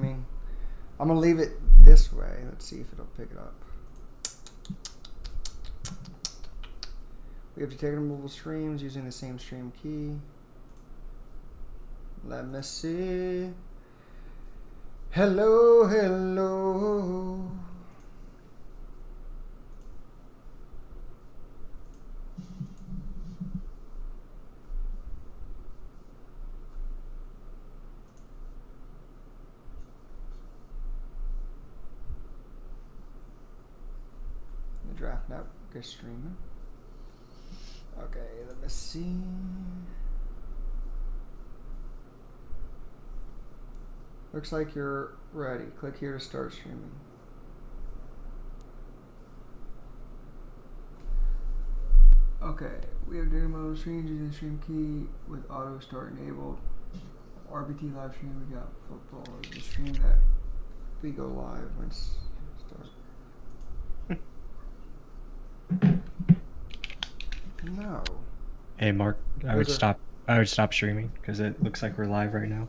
I mean, I'm going to leave it this way. Let's see if it'll pick it up. We have to take multiple streams using the same stream key. Let me see. Hello, hello. The draft network is streaming. Okay, let me see. Looks like you're ready. Click here to start streaming. Okay, we have data mode streams using the stream key with auto start enabled. RBT live stream, we got football is the stream that we go live when start. No. Hey Mark, I would stop streaming because it looks like we're live right now.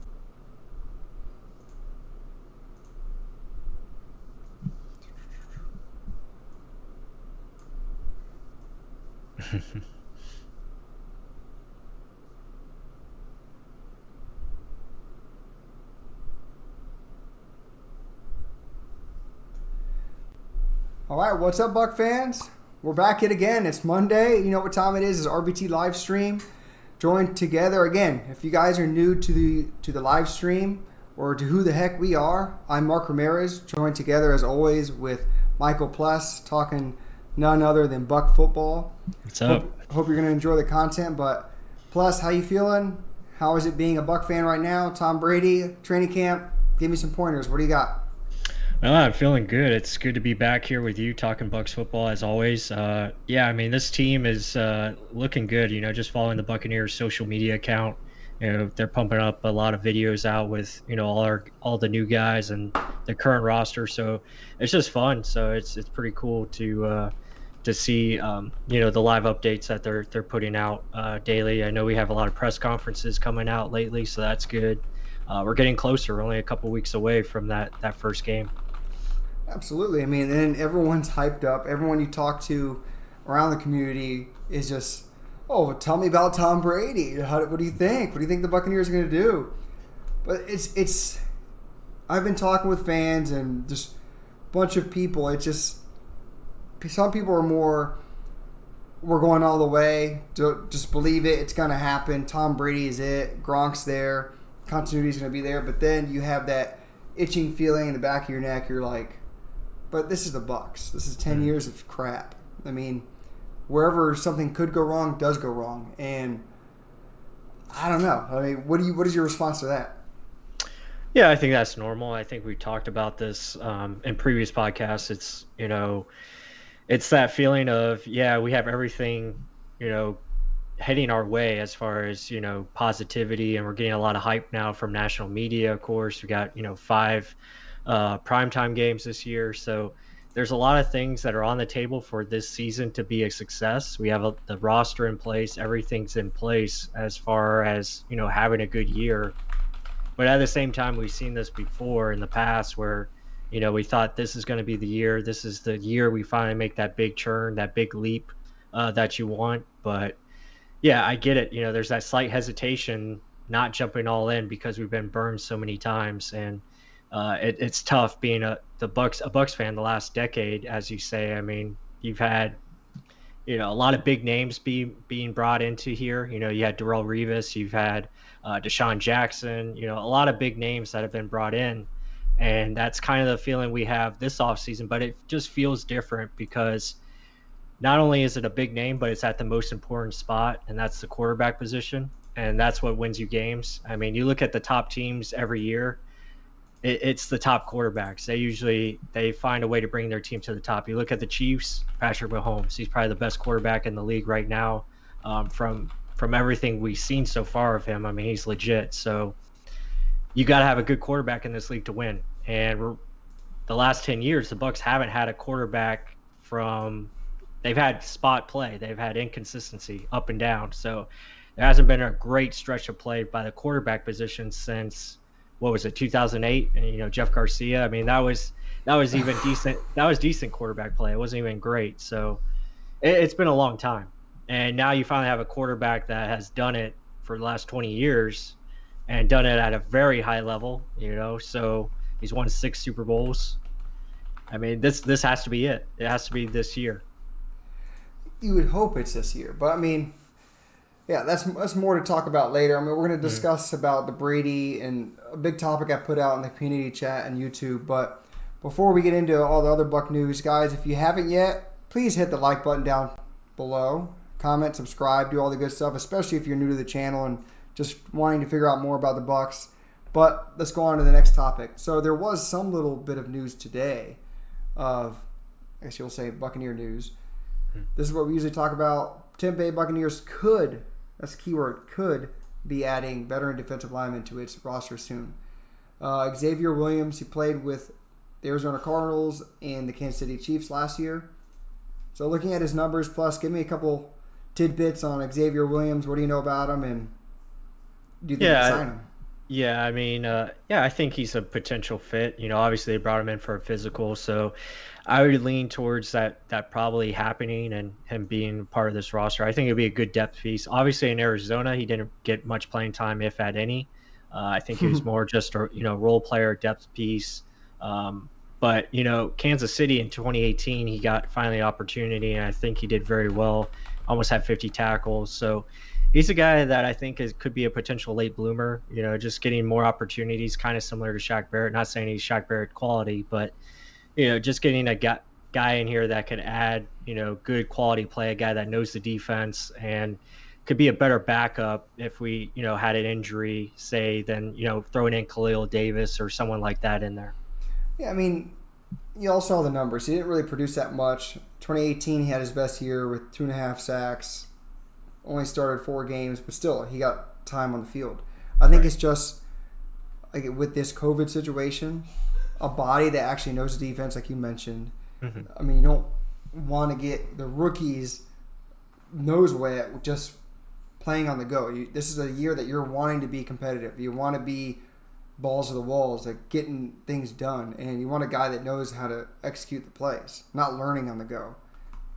All right, what's up, Buck fans? We're back yet again. It's Monday. You know what time it is? It's RBT live stream. Joined together again. If you guys are new to the live stream or to who the heck we are, I'm Mark Ramirez. Joined together as always with Michael Pless, talking none other than Buck football. What's up? Hope you're gonna enjoy the content. But Pless, how you feeling? How is it being a Buck fan right now? Tom Brady training camp. Give me some pointers. What do you got? Well, I'm feeling good. It's good to be back here with you talking Bucs football as always. Yeah, I mean, this team is looking good. You know, just following the Buccaneers social media account. You know, they're pumping up a lot of videos out with, you know, all the new guys and the current roster. So it's just fun. So it's pretty cool to see, you know, the live updates that they're putting out daily. I know we have a lot of press conferences coming out lately, so that's good. We're getting closer. We're only a couple weeks away from that first game. Absolutely. I mean, and everyone's hyped up. Everyone you talk to around the community is just, oh, tell me about Tom Brady. What do you think? What do you think the Buccaneers are going to do? But it's. I've been talking with fans and just a bunch of people. It's just some people are more. We're going all the way. Just believe it. It's going to happen. Tom Brady is it. Gronk's there. Continuity is going to be there. But then you have that itching feeling in the back of your neck. You're like, but this is the Bucs. This is 10 years of crap. I mean, wherever something could go wrong, does go wrong. And I don't know. I mean, what is your response to that? Yeah, I think that's normal. I think we talked about this in previous podcasts. It's, you know, it's that feeling of, yeah, we have everything, you know, heading our way as far as, you know, positivity, and we're getting a lot of hype now from national media. Of course, we got, you know, 5 primetime games this year, so there's a lot of things that are on the table for this season to be a success. We have the roster in place, everything's in place as far as, you know, having a good year. But at the same time, we've seen this before in the past where, you know, we thought this is going to be the year, this is the year we finally make that big churn, that big leap that you want. But yeah, I get it. You know, there's that slight hesitation not jumping all in because we've been burned so many times, and it's tough being a Bucs fan the last decade, as you say. I mean, you've had, you know, a lot of big names being brought into here. You know, you had Darrelle Revis, you've had Deshaun Jackson, you know, a lot of big names that have been brought in, and that's kind of the feeling we have this offseason. But it just feels different because not only is it a big name, but it's at the most important spot, and that's the quarterback position, and that's what wins you games. I mean, you look at the top teams every year, it's the top quarterbacks. They find a way to bring their team to the top. You look at the Chiefs, Patrick Mahomes, he's probably the best quarterback in the league right now. From everything we've seen so far of him, I mean, he's legit. So you got to have a good quarterback in this league to win. And the last 10 years, the Bucs haven't had a quarterback they've had spot play. They've had inconsistency up and down. So there hasn't been a great stretch of play by the quarterback position since what was it, 2008, and Jeff Garcia. I mean, that was even decent. That was decent quarterback play. It wasn't even great. So it's been a long time, and now you finally have a quarterback that has done it for the last 20 years and done it at a very high level. So he's won 6 Super Bowls. I mean, this has to be it. It has to be this year. You would hope it's this year, but I mean, yeah, that's more to talk about later. I mean, we're going to discuss about the Brady and a big topic I put out in the community chat and YouTube. But before we get into all the other Buck news, guys, if you haven't yet, please hit the like button down below. Comment, subscribe, do all the good stuff, especially if you're new to the channel and just wanting to figure out more about the Bucs. But let's go on to the next topic. So there was some little bit of news today of, I guess you'll say, Buccaneer news. This is what we usually talk about. Tampa Bay Buccaneers could, that's the key word, could be adding veteran defensive linemen to its roster soon. Xavier Williams, he played with the Arizona Cardinals and the Kansas City Chiefs last year. So looking at his numbers, plus give me a couple tidbits on Xavier Williams. What do you know about him, and do you think you sign him? Yeah, I mean, I think he's a potential fit. Obviously they brought him in for a physical, so I would lean towards that probably happening and him being part of this roster. I think it'd be a good depth piece. Obviously in Arizona, he didn't get much playing time, if at any. I think he was more just a role player, depth piece. But Kansas City in 2018, he got finally an opportunity, and I think he did very well. Almost had 50 tackles, so he's a guy that I think could be a potential late bloomer, just getting more opportunities, kind of similar to Shaq Barrett. Not saying he's Shaq Barrett quality, but, just getting a guy in here that could add, good quality play, a guy that knows the defense and could be a better backup if we, had an injury, say, than, throwing in Khalil Davis or someone like that in there. Yeah, I mean, you all saw the numbers. He didn't really produce that much. 2018, he had his best year with 2.5 sacks. Only started 4 games, but still, he got time on the field. I think it's just, like, with this COVID situation, a body that actually knows the defense, like you mentioned. Mm-hmm. I mean, you don't want to get the rookies nose wet just playing on the go. This is a year that you're wanting to be competitive. You want to be balls to the walls, like getting things done, and you want a guy that knows how to execute the plays, not learning on the go.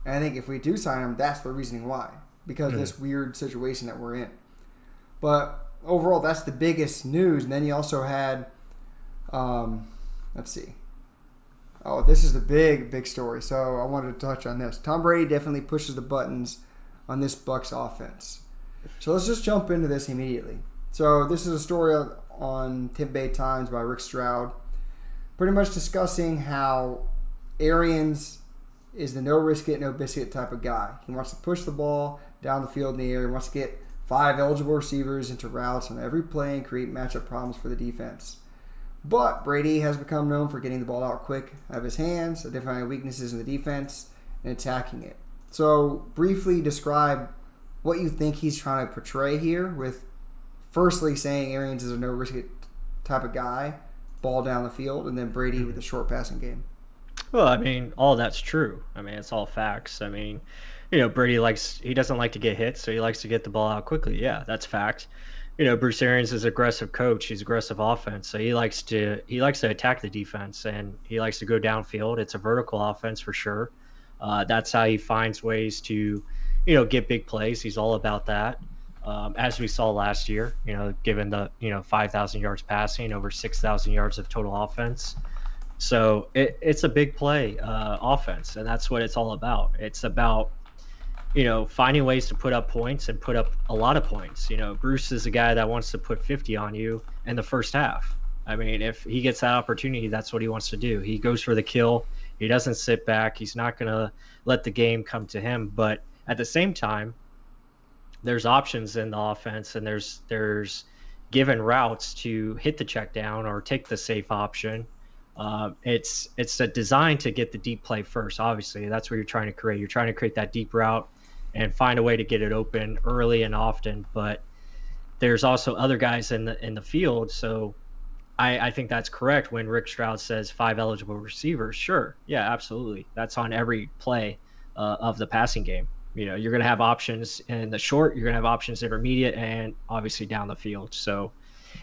And I think if we do sign him, that's the reasoning why. Because of this weird situation that we're in. But overall, that's the biggest news. And then you also had, let's see. Oh, this is the big story. So I wanted to touch on this. Tom Brady definitely pushes the buttons on this Bucs offense. So let's just jump into this immediately. So this is a story on Tampa Bay Times by Rick Stroud, pretty much discussing how Arians is the no-risk-it, no-biscuit type of guy. He wants to push the ball down the field in the air. He wants to get 5 eligible receivers into routes on every play and create matchup problems for the defense. But Brady has become known for getting the ball out quick out of his hands, identifying weaknesses in the defense, and attacking it. So briefly describe what you think he's trying to portray here with firstly saying Arians is a no-risk-it type of guy, ball down the field, and then Brady with a short passing game. Well, I mean, all that's true. I mean, it's all facts. I mean, Brady he doesn't like to get hit, so he likes to get the ball out quickly. Yeah, that's fact. Bruce Arians is an aggressive coach. He's aggressive offense, so he likes to attack the defense, and he likes to go downfield. It's a vertical offense for sure. That's how he finds ways to, get big plays. He's all about that. As we saw last year, given the 5,000 yards passing, over 6,000 yards of total offense. So it's a big play offense, and that's what it's all about. It's about finding ways to put up points and put up a lot of points. Bruce is a guy that wants to put 50 on you in the first half. I mean, if he gets that opportunity, that's what he wants to do. He goes for the kill. He doesn't sit back. He's not going to let the game come to him. But at the same time, there's options in the offense, and there's given routes to hit the check down or take the safe option. It's a design to get the deep play first. Obviously, that's what you're trying to create. You're trying to create that deep route and find a way to get it open early and often. But there's also other guys in the field. So I think that's correct when Rick Stroud says 5 eligible receivers. Sure, yeah, absolutely. That's on every play of the passing game. You're going to have options in the short. You're going to have options intermediate and obviously down the field. So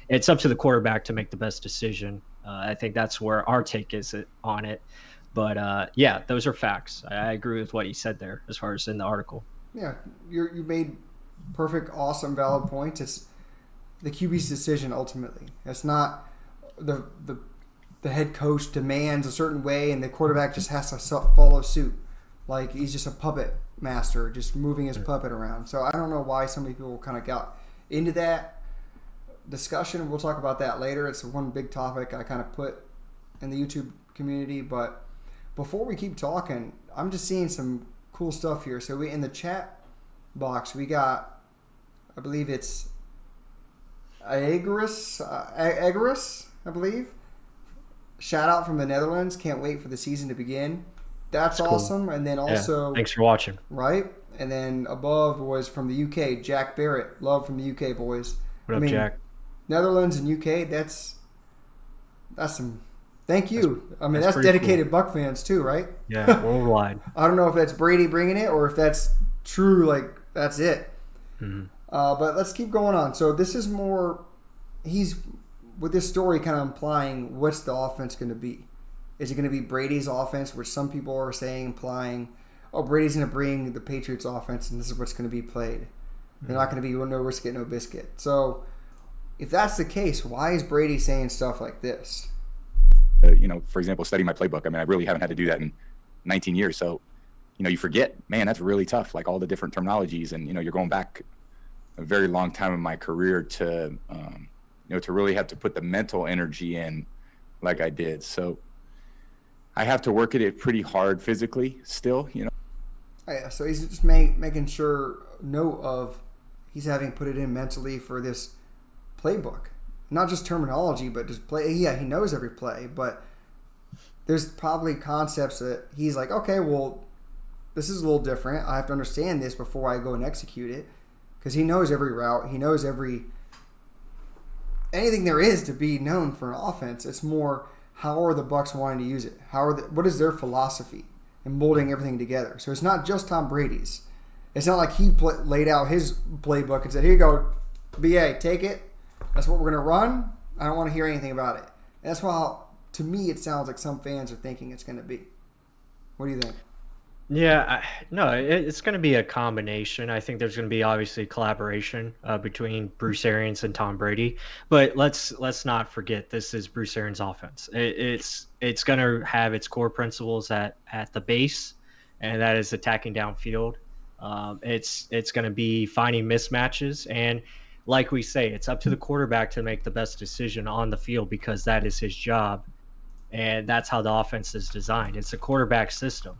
it's up to the quarterback to make the best decision. I think that's where our take is on it. But yeah, those are facts. I agree with what you said there as far as in the article. Yeah, you made perfect, awesome, valid points. It's the QB's decision ultimately. It's not the head coach demands a certain way and the quarterback just has to follow suit. Like he's just a puppet master, just moving his puppet around. So I don't know why so many people kind of got into that discussion. We'll talk about that later. It's one big topic I kind of put in the YouTube community. But before we keep talking, I'm just seeing some cool stuff here. So we in the chat box, we got, I believe it's Agris, I believe. Shout out from the Netherlands. Can't wait for the season to begin. That's awesome. Cool. And then also, thanks for watching. Right, and then above was from the UK, Jack Barrett. Love from the UK boys. What up, Jack? Netherlands and UK. That's some. Thank you. That's dedicated cool. Buck fans too, right? Yeah, worldwide. I don't know if that's Brady bringing it or if that's true. Like that's it. Mm-hmm. But let's keep going on. So this is more. He's with this story kind of implying what's the offense going to be. Is it going to be Brady's offense, which some people are saying, implying, oh, Brady's going to bring the Patriots offense, and this is what's going to be played. Mm-hmm. They're not going to be no risk it, no biscuit. So if that's the case, why is Brady saying stuff like this? For example, study my playbook. I really haven't had to do that in 19 years. So, you forget, man, that's really tough. Like all the different terminologies, and you're going back a very long time in my career to really have to put the mental energy in, like I did. So I have to work at it pretty hard physically still. Oh, yeah, so he's just making sure note of he's having put it in mentally for this playbook. Not just terminology, but just play. Yeah, he knows every play, but there's probably concepts that he's like, okay, well, this is a little different. I have to understand this before I go and execute it, because he knows every route. He knows anything there is to be known for an offense. It's more, how are the Bucs wanting to use it? What is their philosophy in molding everything together? So it's not just Tom Brady's. It's not like he laid out his playbook and said, here you go, BA, take it. That's what we're going to run. I don't want to hear anything about it. And that's why, to me, it sounds like some fans are thinking it's going to be. What do you think? Yeah, it's going to be a combination. I think there's going to be obviously collaboration between Bruce Arians and Tom Brady, but let's not forget this is Bruce Arians' offense. It's going to have its core principles at the base, and that is attacking downfield. It's going to be finding mismatches, and like we say, it's up to the quarterback to make the best decision on the field because that is his job, and that's how the offense is designed. It's a quarterback system.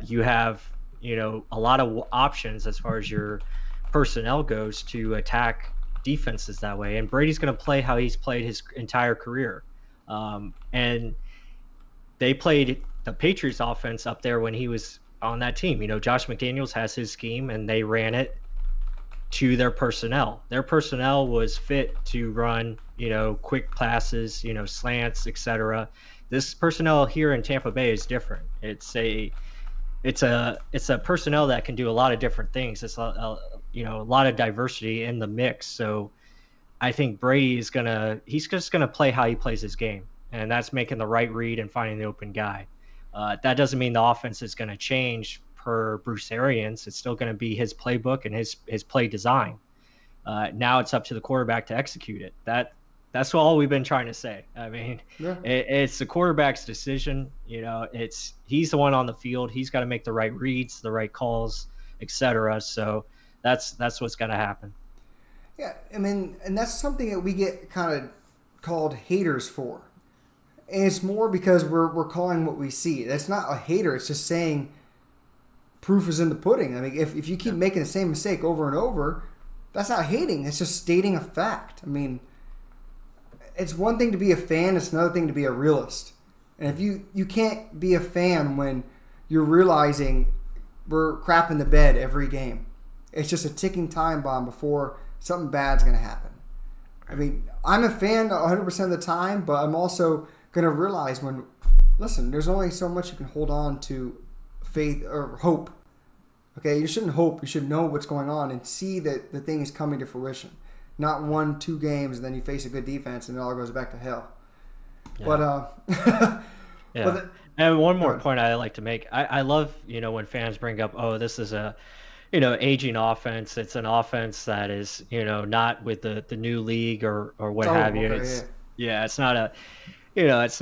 You have, a lot of options as far as your personnel goes to attack defenses that way. And Brady's going to play how he's played his entire career. And they played the Patriots offense up there when he was on that team. Josh McDaniels has his scheme and they ran it to their personnel. Their personnel was fit to run, quick passes, slants, etc. This personnel here in Tampa Bay is different. It's a personnel that can do a lot of different things. It's a lot of diversity in the mix. So I think Brady he's just gonna play how he plays his game, and that's making the right read and finding the open guy. That doesn't mean the offense is going to change per Bruce Arians. It's still going to be his playbook and his play design. Now it's up to the quarterback to execute it. That's all we've been trying to say. It's the quarterback's decision. He's the one on the field. He's got to make the right reads, the right calls, etc. So that's what's going to happen. Yeah, and that's something that we get kind of called haters for. And it's more because we're calling what we see. That's not a hater. It's just saying proof is in the pudding. If you keep making the same mistake over and over, that's not hating. It's just stating a fact. It's one thing to be a fan. It's another thing to be a realist. And if you can't be a fan when you're realizing we're crapping the bed every game. It's just a ticking time bomb before something bad's going to happen. I'm a fan 100% of the time, but I'm also going to realize there's only so much you can hold on to faith or hope. Okay, you shouldn't hope. You should know what's going on and see that the thing is coming to fruition. not 1-2 games, and then you face a good defense, and it all goes back to hell. Yeah. But yeah. And one more point I like to make. I love, when fans bring up, oh, this is a, aging offense. It's an offense that is, not with the new league or what have you. Okay, it's not a, it's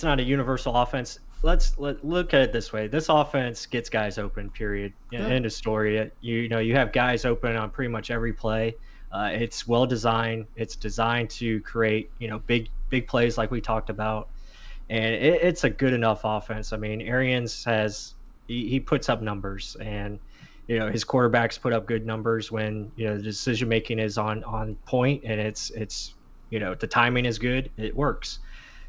not a universal offense. Let's look at it this way. This offense gets guys open, period. End of story. You have guys open on pretty much every play. It's well designed. It's designed to create, big plays like we talked about. And it's a good enough offense. I mean, Arians he puts up numbers, and his quarterbacks put up good numbers when the decision making is on point, and it's the timing is good. It works.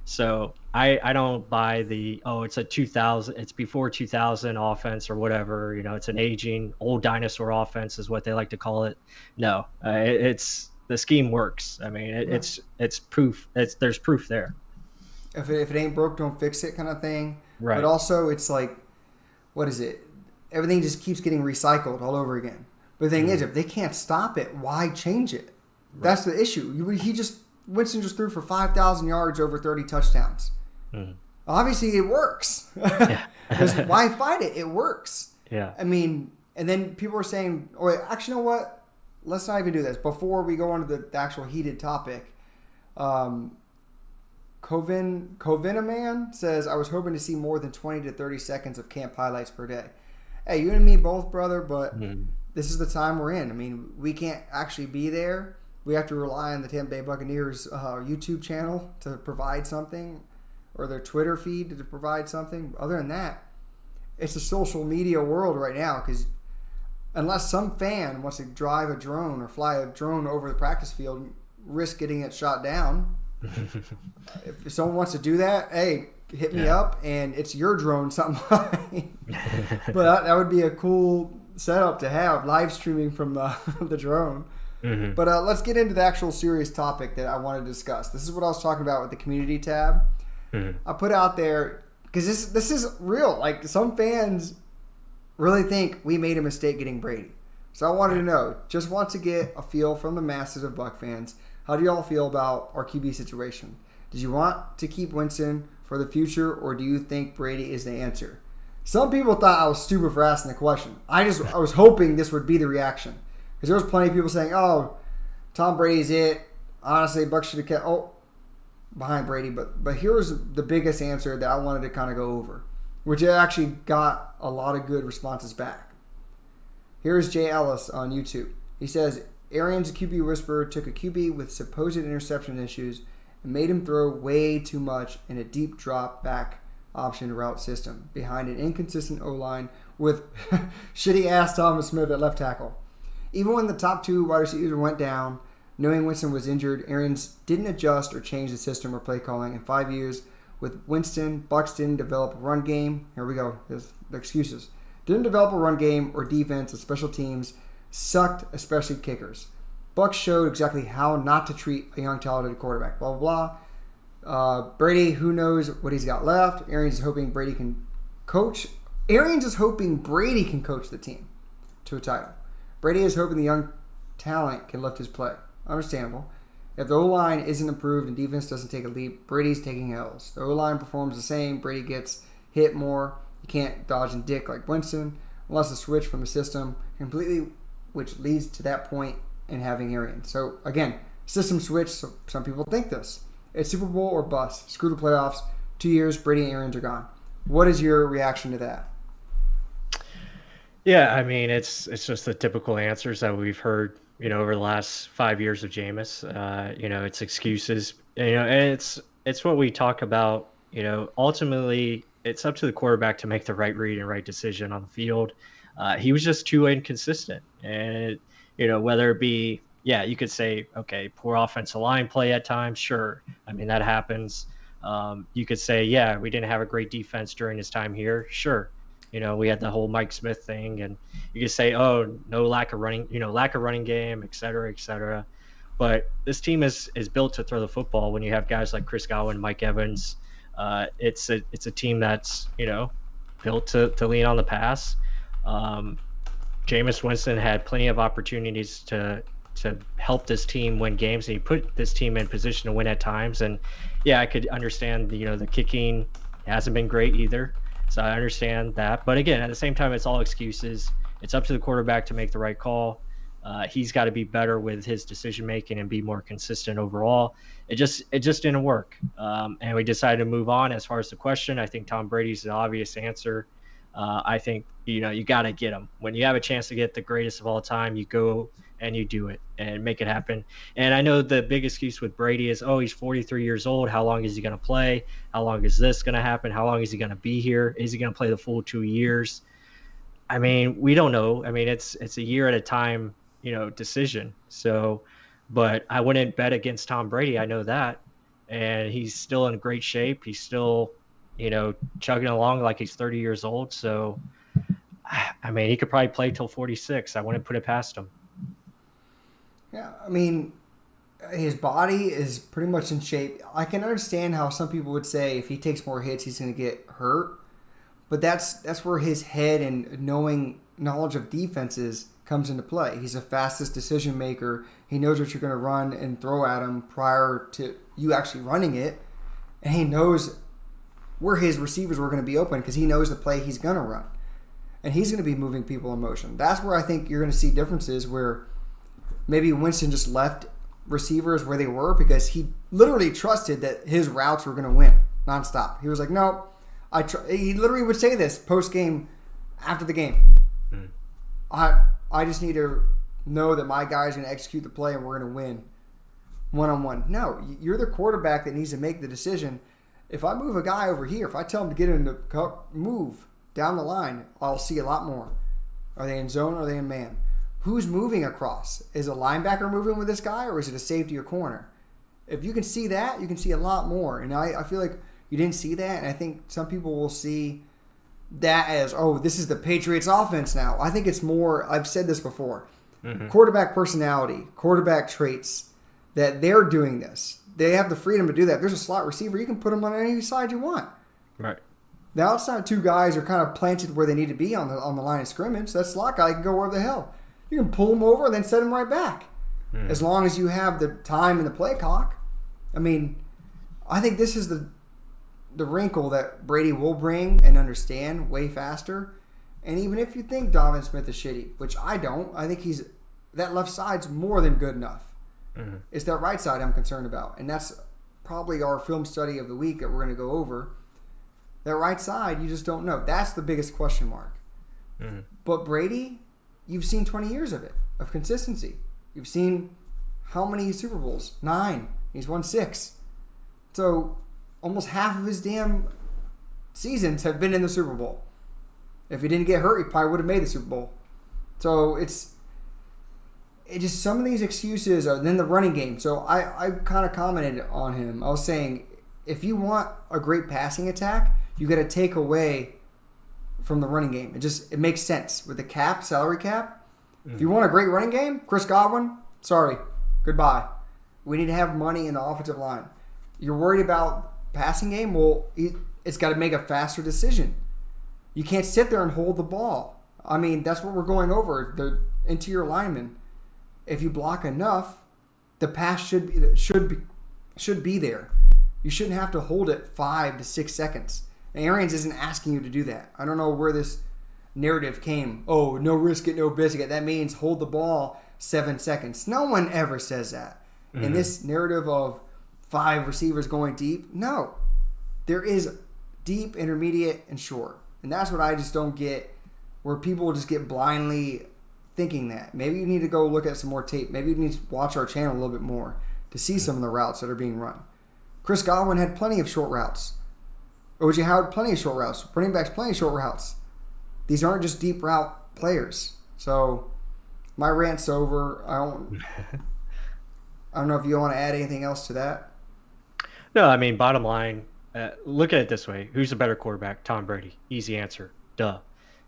So I don't buy it's a 2000, it's before 2000 offense or whatever. It's an aging old dinosaur offense is what they like to call it. No, it's the scheme works. I mean, it's proof. There's proof there. If it ain't broke, don't fix it, kind of thing. Right. But also, it's like, what is it? Everything just keeps getting recycled all over again. But the thing is, if they can't stop it, why change it? Right. That's the issue. Winston just threw for 5,000 yards, over 30 touchdowns. Obviously, it works. Why fight it? It works. Yeah. I mean, and then people are saying, "Oh, wait, actually, you know what? Let's not even do this." Before we go on to the actual heated topic, Covina Man says, "I was hoping to see more than 20 to 30 seconds of camp highlights per day." Hey, you and me both, brother, but this is the time we're in. I mean, we can't actually be there. We have to rely on the Tampa Bay Buccaneers YouTube channel to provide something, or their Twitter feed to provide something. Other than that, it's a social media world right now, because unless some fan wants to drive a drone or fly a drone over the practice field, risk getting it shot down. If someone wants to do that, hey, hit me up, and it's your drone, it's not mine. But that would be a cool setup to have, live streaming from the drone. But let's get into the actual serious topic that I want to discuss. This is what I was talking about with the community tab. I put out there, because this is real. Like, some fans really think we made a mistake getting Brady. So I wanted to know, just want to get a feel from the masses of Buc fans. How do y'all feel about our QB situation? Did you want to keep Winston for the future, or do you think Brady is the answer? Some people thought I was stupid for asking the question. I was hoping this would be the reaction, because there was plenty of people saying, "Oh, Tom Brady's it. Honestly, Bucs should have kept behind Brady." But here's the biggest answer that I wanted to kind of go over, which actually got a lot of good responses back. Here's Jay Ellis on YouTube. He says, Arians, a QB whisperer, took a QB with supposed interception issues and made him throw way too much in a deep drop back option route system behind an inconsistent O-line with shitty-ass Thomas Smith at left tackle. Even when the top two wide receivers went down, knowing Winston was injured, Arians didn't adjust or change the system or play calling. In 5 years with Winston, Bucs didn't develop a run game. Here we go. Here's the excuses. Didn't develop a run game or defense, or special teams. Sucked, especially kickers. Bucs showed exactly how not to treat a young talented quarterback. Blah, blah, blah. Brady, who knows what he's got left. Arians is hoping Brady can coach. Arians is hoping Brady can coach the team to a title. Brady is hoping the young talent can lift his play. Understandable. If the O-line isn't improved and defense doesn't take a leap, Brady's taking L's. The O-line performs the same. Brady gets hit more. You can't dodge and dick like Winston unless a switch from the system completely, which leads to that point in having Arians. So, again, system switch. So some people think this. It's Super Bowl or bust. Screw the playoffs. 2 years, Brady and Arians are gone. What is your reaction to that? Yeah, I mean, it's just the typical answers that we've heard, over the last 5 years of Jameis. It's excuses. And it's what we talk about. Ultimately, it's up to the quarterback to make the right read and right decision on the field. He was just too inconsistent. And, whether it be, you could say, okay, poor offensive line play at times. Sure. I mean, that happens. You could say, we didn't have a great defense during his time here. Sure. We had the whole Mike Smith thing, and you could say, oh, no lack of running game, et cetera, et cetera. But this team is built to throw the football. When you have guys like Chris Godwin, Mike Evans, it's a team that's, built to lean on the pass. Jameis Winston had plenty of opportunities to help this team win games, and he put this team in position to win at times. And yeah, I could understand the kicking hasn't been great either, so I understand that. But again, at the same time, it's all excuses. It's up to the quarterback to make the right call. He's got to be better with his decision making and be more consistent overall. It just didn't work, and we decided to move on. As far as the question, I think Tom Brady's the obvious answer. I think you got to get him when you have a chance to get the greatest of all time. You go and you do it and make it happen. And I know the big excuse with Brady is, oh, he's 43 years old. How long is he going to play? How long is this going to happen? How long is he going to be here? Is he going to play the full 2 years? I mean, we don't know. I mean, it's a year at a time, decision. So, but I wouldn't bet against Tom Brady. I know that. And he's still in great shape. He's still, chugging along like he's 30 years old. So, I mean, he could probably play till 46. I wouldn't put it past him. Yeah, I mean, his body is pretty much in shape. I can understand how some people would say if he takes more hits, he's going to get hurt. But that's where his head and knowledge of defenses comes into play. He's the fastest decision maker. He knows what you're going to run and throw at him prior to you actually running it. And he knows where his receivers were going to be open because he knows the play he's going to run. And he's going to be moving people in motion. That's where I think you're going to see differences where maybe Winston just left receivers where they were because he literally trusted that his routes were going to win nonstop. He was like, no, he literally would say this post-game after the game. I just need to know that my guy's going to execute the play and we're going to win one-on-one. No, you're the quarterback that needs to make the decision. If I move a guy over here, if I tell him to get in the move down the line, I'll see a lot more. Are they in zone or are they in man? Who's moving across? Is a linebacker moving with this guy or is it a safety or corner? If you can see that, you can see a lot more. And I feel like you didn't see that. And I think some people will see that as, oh, this is the Patriots offense now. I think it's more, I've said this before, quarterback personality, quarterback traits, that they're doing this. They have the freedom to do that. If there's a slot receiver, you can put them on any side you want. Right. The outside two guys are kind of planted where they need to be on the line of scrimmage. That slot guy can go wherever the hell. You can pull him over and then set him right back. As long as you have the time and the play clock. I mean, I think this is the wrinkle that Brady will bring and understand way faster. And even if you think Donovan Smith is shitty, which I don't, I think that left side's more than good enough. It's that right side I'm concerned about. And that's probably our film study of the week that we're going to go over. That right side, you just don't know. That's the biggest question mark. But Brady, you've seen 20 years of it, of consistency. You've seen how many Super Bowls? 9. He's won 6. So almost half of his damn seasons have been in the Super Bowl. If he didn't get hurt, he probably would have made the Super Bowl. So it's just some of these excuses are then the running game. So I kind of commented on him. I was saying, if you want a great passing attack, you got to take away from the running game. It makes sense with the salary cap. If you want a great running game, Chris Godwin, sorry, goodbye. We need to have money in the offensive line. You're worried about passing game? Well, it's got to make a faster decision. You can't sit there and hold the ball. I mean, that's what we're going over. The interior linemen. If you block enough, the pass should be there. You shouldn't have to hold it 5 to 6 seconds. And Arians isn't asking you to do that. I don't know where this narrative came. Oh, no risk it, no biscuit. That means hold the ball 7 seconds. No one ever says that. In this narrative of 5 receivers going deep, no. There is deep, intermediate, and short. And that's what I just don't get, where people just get blindly thinking that. Maybe you need to go look at some more tape. Maybe you need to watch our channel a little bit more to see some of the routes that are being run. Chris Godwin had plenty of short routes. O.J. Howard, plenty of short routes. Running backs, plenty of short routes. These aren't just deep route players. So my rant's over. I don't know if you want to add anything else to that. No, I mean, bottom line, look at it this way. Who's the better quarterback? Tom Brady. Easy answer. Duh.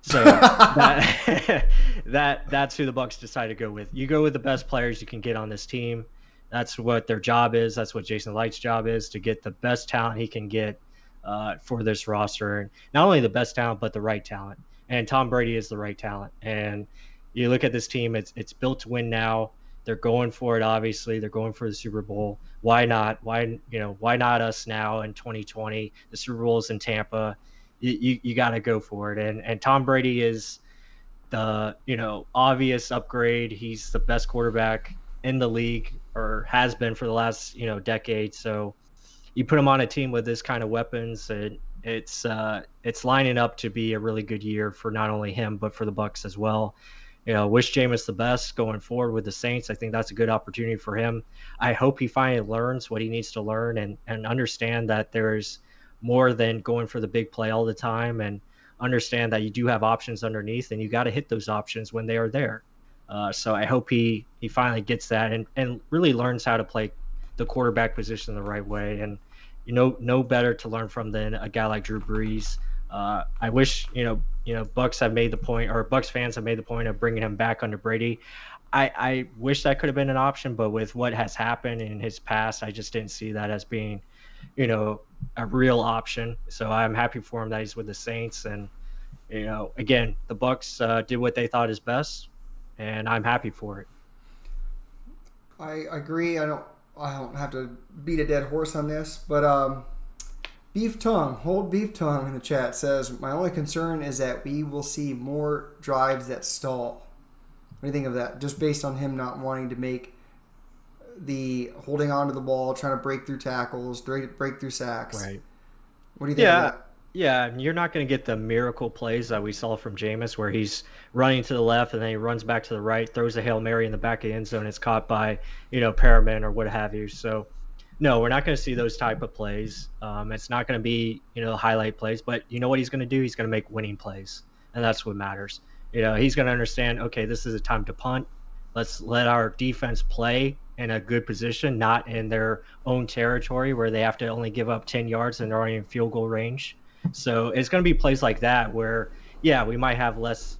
So that's who the Bucs decide to go with. You go with the best players you can get on this team. That's what their job is. That's what Jason Light's job is, to get the best talent he can get for this roster. And not only the best talent, but the right talent. And Tom Brady is the right talent. And You look at this team; it's built to win now. They're going for it. Obviously, they're going for the Super Bowl. Why not? Why not us now in 2020? The Super Bowl's in Tampa. You got to go for it. And Tom Brady is the obvious upgrade. He's the best quarterback in the league, or has been for the last decade. So you put him on a team with this kind of weapons, and it's lining up to be a really good year for not only him but for the Bucs as well. Wish Jameis the best going forward with the Saints. I think that's a good opportunity for him. I hope he finally learns what he needs to learn, and understand that there's more than going for the big play all the time, and understand that you do have options underneath, and you got to hit those options when they are there. So I hope he finally gets that, and really learns how to play the quarterback position the right way. And no better to learn from than a guy like Drew Brees. I wish Bucks have made the point, or Bucks fans have made the point of bringing him back under Brady. I wish that could have been an option, but with what has happened in his past, I just didn't see that as being a real option. So I'm happy for him that he's with the Saints. And again, the Bucks did what they thought is best, and I'm happy for it. I agree. I don't have to beat a dead horse on this, but Beef Tongue, Hold Beef Tongue in the chat says, my only concern is that we will see more drives that stall. What do you think of that? Just based on him not wanting to make the holding on to the ball, trying to break through tackles, break through sacks. Right. What do you think of that? Yeah, you're not going to get the miracle plays that we saw from Jameis, where he's running to the left and then he runs back to the right, throws a Hail Mary in the back of the end zone. It's caught by, Perriman or what have you. So, no, we're not going to see those type of plays. It's not going to be, highlight plays. But you know what he's going to do? He's going to make winning plays, and that's what matters. He's going to understand, okay, this is a time to punt. Let's let our defense play in a good position, not in their own territory where they have to only give up 10 yards and they're already in field goal range. So it's going to be plays like that where, we might have less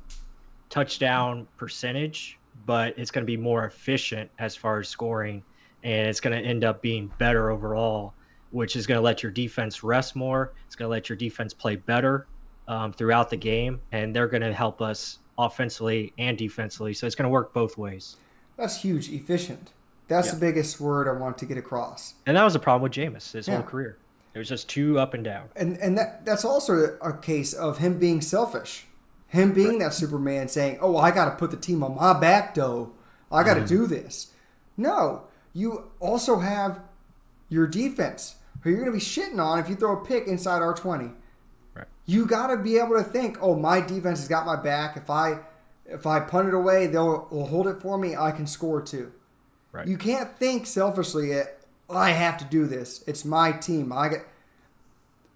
touchdown percentage, but it's going to be more efficient as far as scoring, and it's going to end up being better overall, which is going to let your defense rest more. It's going to let your defense play better throughout the game, and they're going to help us offensively and defensively. So it's going to work both ways. That's huge. Efficient. That's the biggest word I want to get across. And that was the problem with Jameis his whole career. It was just too up and down. And that's also a case of him being selfish. Him being that Superman saying, oh, I got to put the team on my back, though. I got to do this. No. You also have your defense, who you're going to be shitting on if you throw a pick inside our 20. Right. You got to be able to think, oh, my defense has got my back. If I punt it away, they'll hold it for me. I can score too. Right. You can't think selfishly, I have to do this. It's my team.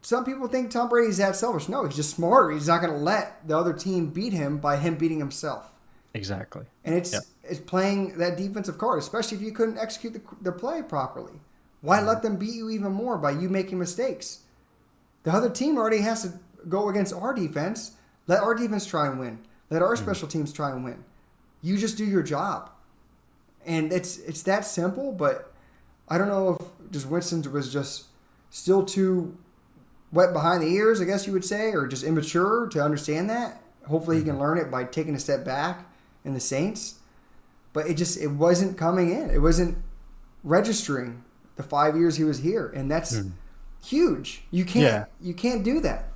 Some people think Tom Brady's that selfish. No, he's just smarter. He's not going to let the other team beat him by him beating himself. Exactly. And it's playing that defensive card, especially if you couldn't execute the play properly. Why let them beat you even more by you making mistakes? The other team already has to go against our defense. Let our defense try and win. Let our special teams try and win. You just do your job. And it's that simple, but I don't know if just Winston was just still too wet behind the ears, I guess you would say, or just immature to understand that. Hopefully he can learn it by taking a step back in the Saints. But it wasn't coming in. It wasn't registering the 5 years he was here. And that's huge. You can't do that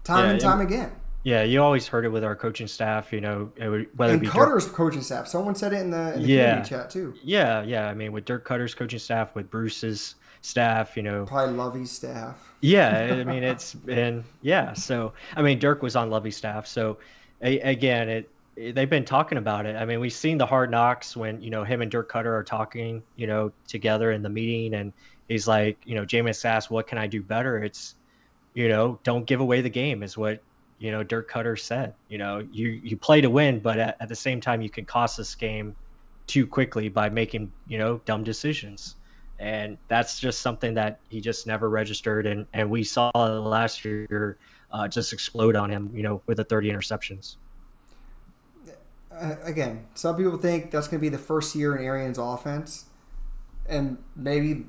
time and time again. Yeah, you always heard it with our coaching staff, whether it be Cutter's coaching staff. Someone said it in the community chat too. Yeah. I mean, with Dirk Cutter's coaching staff, with Bruce's staff, Probably Lovey's staff. Yeah, I mean, it's been, So, I mean, Dirk was on Lovey's staff. So, again, they've been talking about it. I mean, we've seen the Hard Knocks when, him and Dirk Cutter are talking, together in the meeting. And he's like, Jameis asked, what can I do better? It's, don't give away the game is what, Dirk Cutter said. You play to win, but at the same time, you can cost this game too quickly by making, dumb decisions. And that's just something that he just never registered. And we saw last year just explode on him, with the 30 interceptions. Again, some people think that's going to be the first year in Arians' offense. And maybe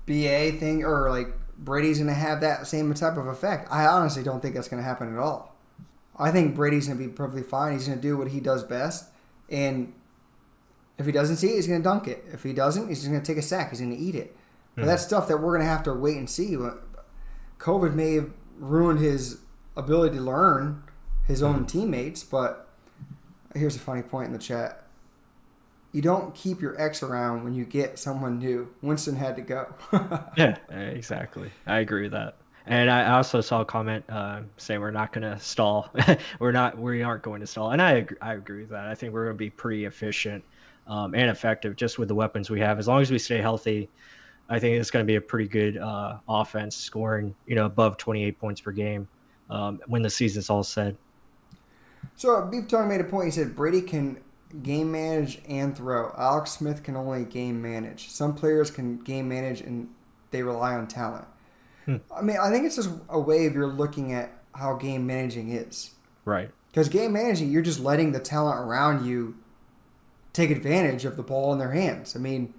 BA thing or like Brady's going to have that same type of effect. I honestly don't think that's going to happen at all. I think Brady's going to be perfectly fine. He's going to do what he does best. And if he doesn't see it, he's going to dunk it. If he doesn't, he's just going to take a sack. He's going to eat it. But that's stuff that we're going to have to wait and see. COVID may have ruined his ability to learn his own teammates, but here's a funny point in the chat. You don't keep your ex around when you get someone new. Winston had to go. Yeah, exactly. I agree with that. And I also saw a comment saying we're not going to stall. We aren't going to stall. And I agree with that. I think we're going to be pretty efficient and effective just with the weapons we have. As long as we stay healthy, I think it's going to be a pretty good offense, scoring above 28 points per game when the season's all said. So Beef Tongue made a point. He said Brady can game manage and throw. Alex Smith can only game manage. Some players can game manage and they rely on talent. I mean, I think it's just a way of you're looking at how game managing is. Right. Because game managing, you're just letting the talent around you take advantage of the ball in their hands. I mean,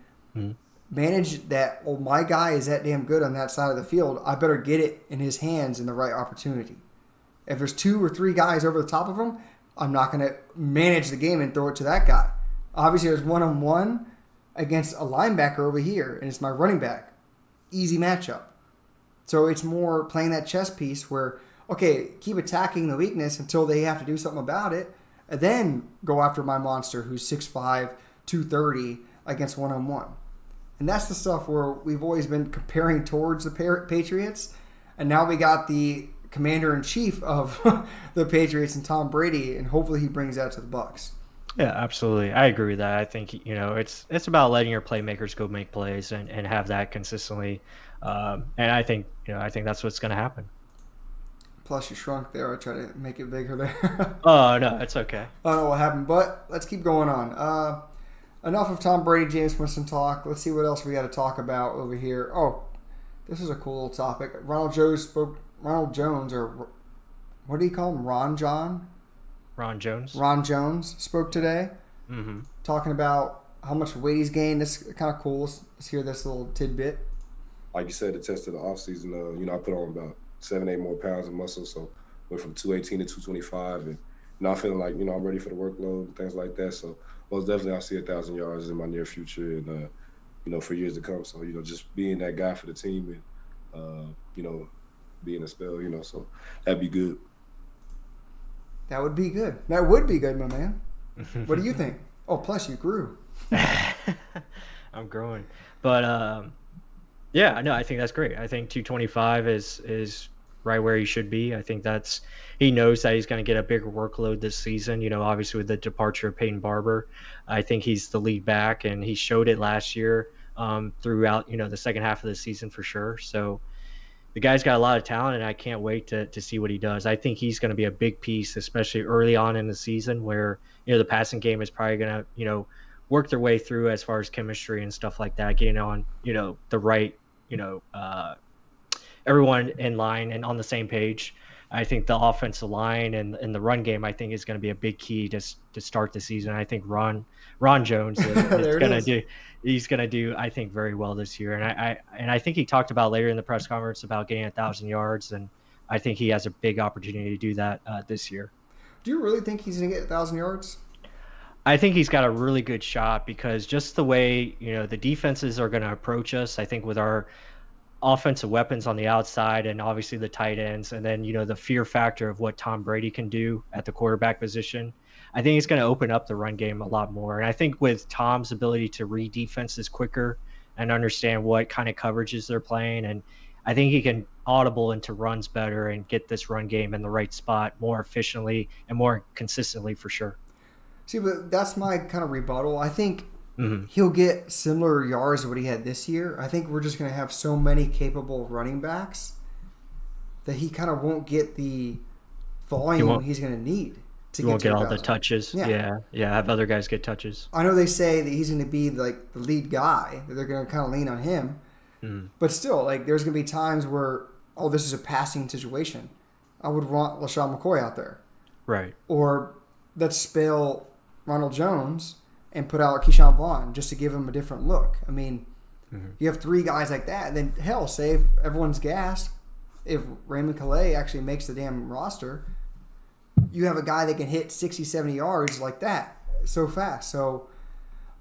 manage that, oh, my guy is that damn good on that side of the field. I better get it in his hands in the right opportunity. If there's 2 or 3 guys over the top of him, I'm not going to manage the game and throw it to that guy. Obviously, there's one-on-one against a linebacker over here, and it's my running back. Easy matchup. So it's more playing that chess piece where, okay, keep attacking the weakness until they have to do something about it, and then go after my monster who's 6'5", 230 against one-on-one. And that's the stuff where we've always been comparing towards the Patriots, and now we got the commander-in-chief of the Patriots and Tom Brady, and hopefully he brings that to the Bucs. Yeah, absolutely. I agree with that. I think, it's about letting your playmakers go make plays and have that consistently. And I think that's what's going to happen. Plus, you shrunk there. I try to make it bigger there. Oh, no, it's okay. I don't know what happened, but let's keep going on. Enough of Tom Brady, James Winston talk. Let's see what else we got to talk about over here. Oh, this is a cool little topic. Ronald Jones, or what do you call him? Ron Jones spoke today, talking about how much weight he's gained. This is kind of cool. Let's hear this little tidbit. Like you said, the test of the offseason, I put on about 7-8 more pounds of muscle, so went from 218 to 225, and I'm feeling like I'm ready for the workload and things like that. So most definitely I'll see 1,000 yards in my near future, and for years to come. So just being that guy for the team, and being a spell, so that'd be good. That would be good. That would be good, my man. What do you think? Oh, plus you grew. I'm growing, but yeah, no, I think that's great. I think 225 is right where he should be. I think he knows that he's going to get a bigger workload this season. Obviously with the departure of Peyton Barber, I think he's the lead back, and he showed it last year throughout the second half of the season for sure. So the guy's got a lot of talent, and I can't wait to see what he does. I think he's going to be a big piece, especially early on in the season where the passing game is probably going to work their way through as far as chemistry and stuff like that, getting on the right everyone in line and on the same page. I think the offensive line and the run game, I think, is going to be a big key to start the season. I think Ron Jones is going to do, I think, very well this year. And I think he talked about later in the press conference about getting 1,000 yards, and I think he has a big opportunity to do that this year. Do you really think he's going to get 1,000 yards? I think he's got a really good shot because just the way, the defenses are going to approach us, I think with our offensive weapons on the outside and obviously the tight ends, and then, the fear factor of what Tom Brady can do at the quarterback position, I think it's going to open up the run game a lot more. And I think with Tom's ability to read defenses quicker and understand what kind of coverages they're playing, and I think he can audible into runs better and get this run game in the right spot more efficiently and more consistently for sure. See, but that's my kind of rebuttal. I think he'll get similar yards to what he had this year. I think we're just going to have so many capable running backs that he kind of won't get the volume he's going to need to won't get all the touches. Yeah. Have other guys get touches. I know they say that he's going to be like the lead guy, that they're going to kind of lean on him. But still, like, there's going to be times where, this is a passing situation. I would want LaShawn McCoy out there. Right. Or let's spell Ronald Jones and put out Keyshawn Vaughn just to give him a different look. I mean, you have 3 guys like that, and then, hell, say if everyone's gassed, if Raymond Calais actually makes the damn roster, you have a guy that can hit 60, 70 yards like that. so fast. So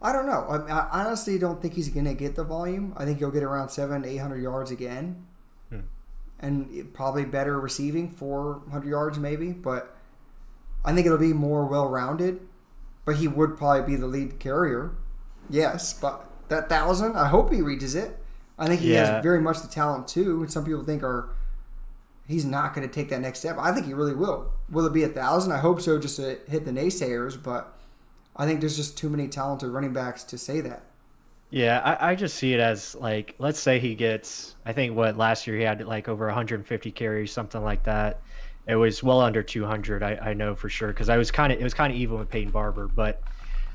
I don't know. I honestly don't think he's going to get the volume. I think he'll get around 700-800 yards again. And probably better receiving, 400 yards maybe. But I think it'll be more well-rounded. But he would probably be the lead carrier. Yes, but that 1,000, I hope he reaches it. I think he has very much the talent too. And some people think he's not going to take that next step. I think he really will. Will it be 1,000? I hope so, just to hit the naysayers. But I think there's just too many talented running backs to say that. Yeah, I just see it as like, let's say he gets, I think last year he had like over 150 carries, something like that. It was well under 200, I know for sure, because it was kind of even with Peyton Barber. But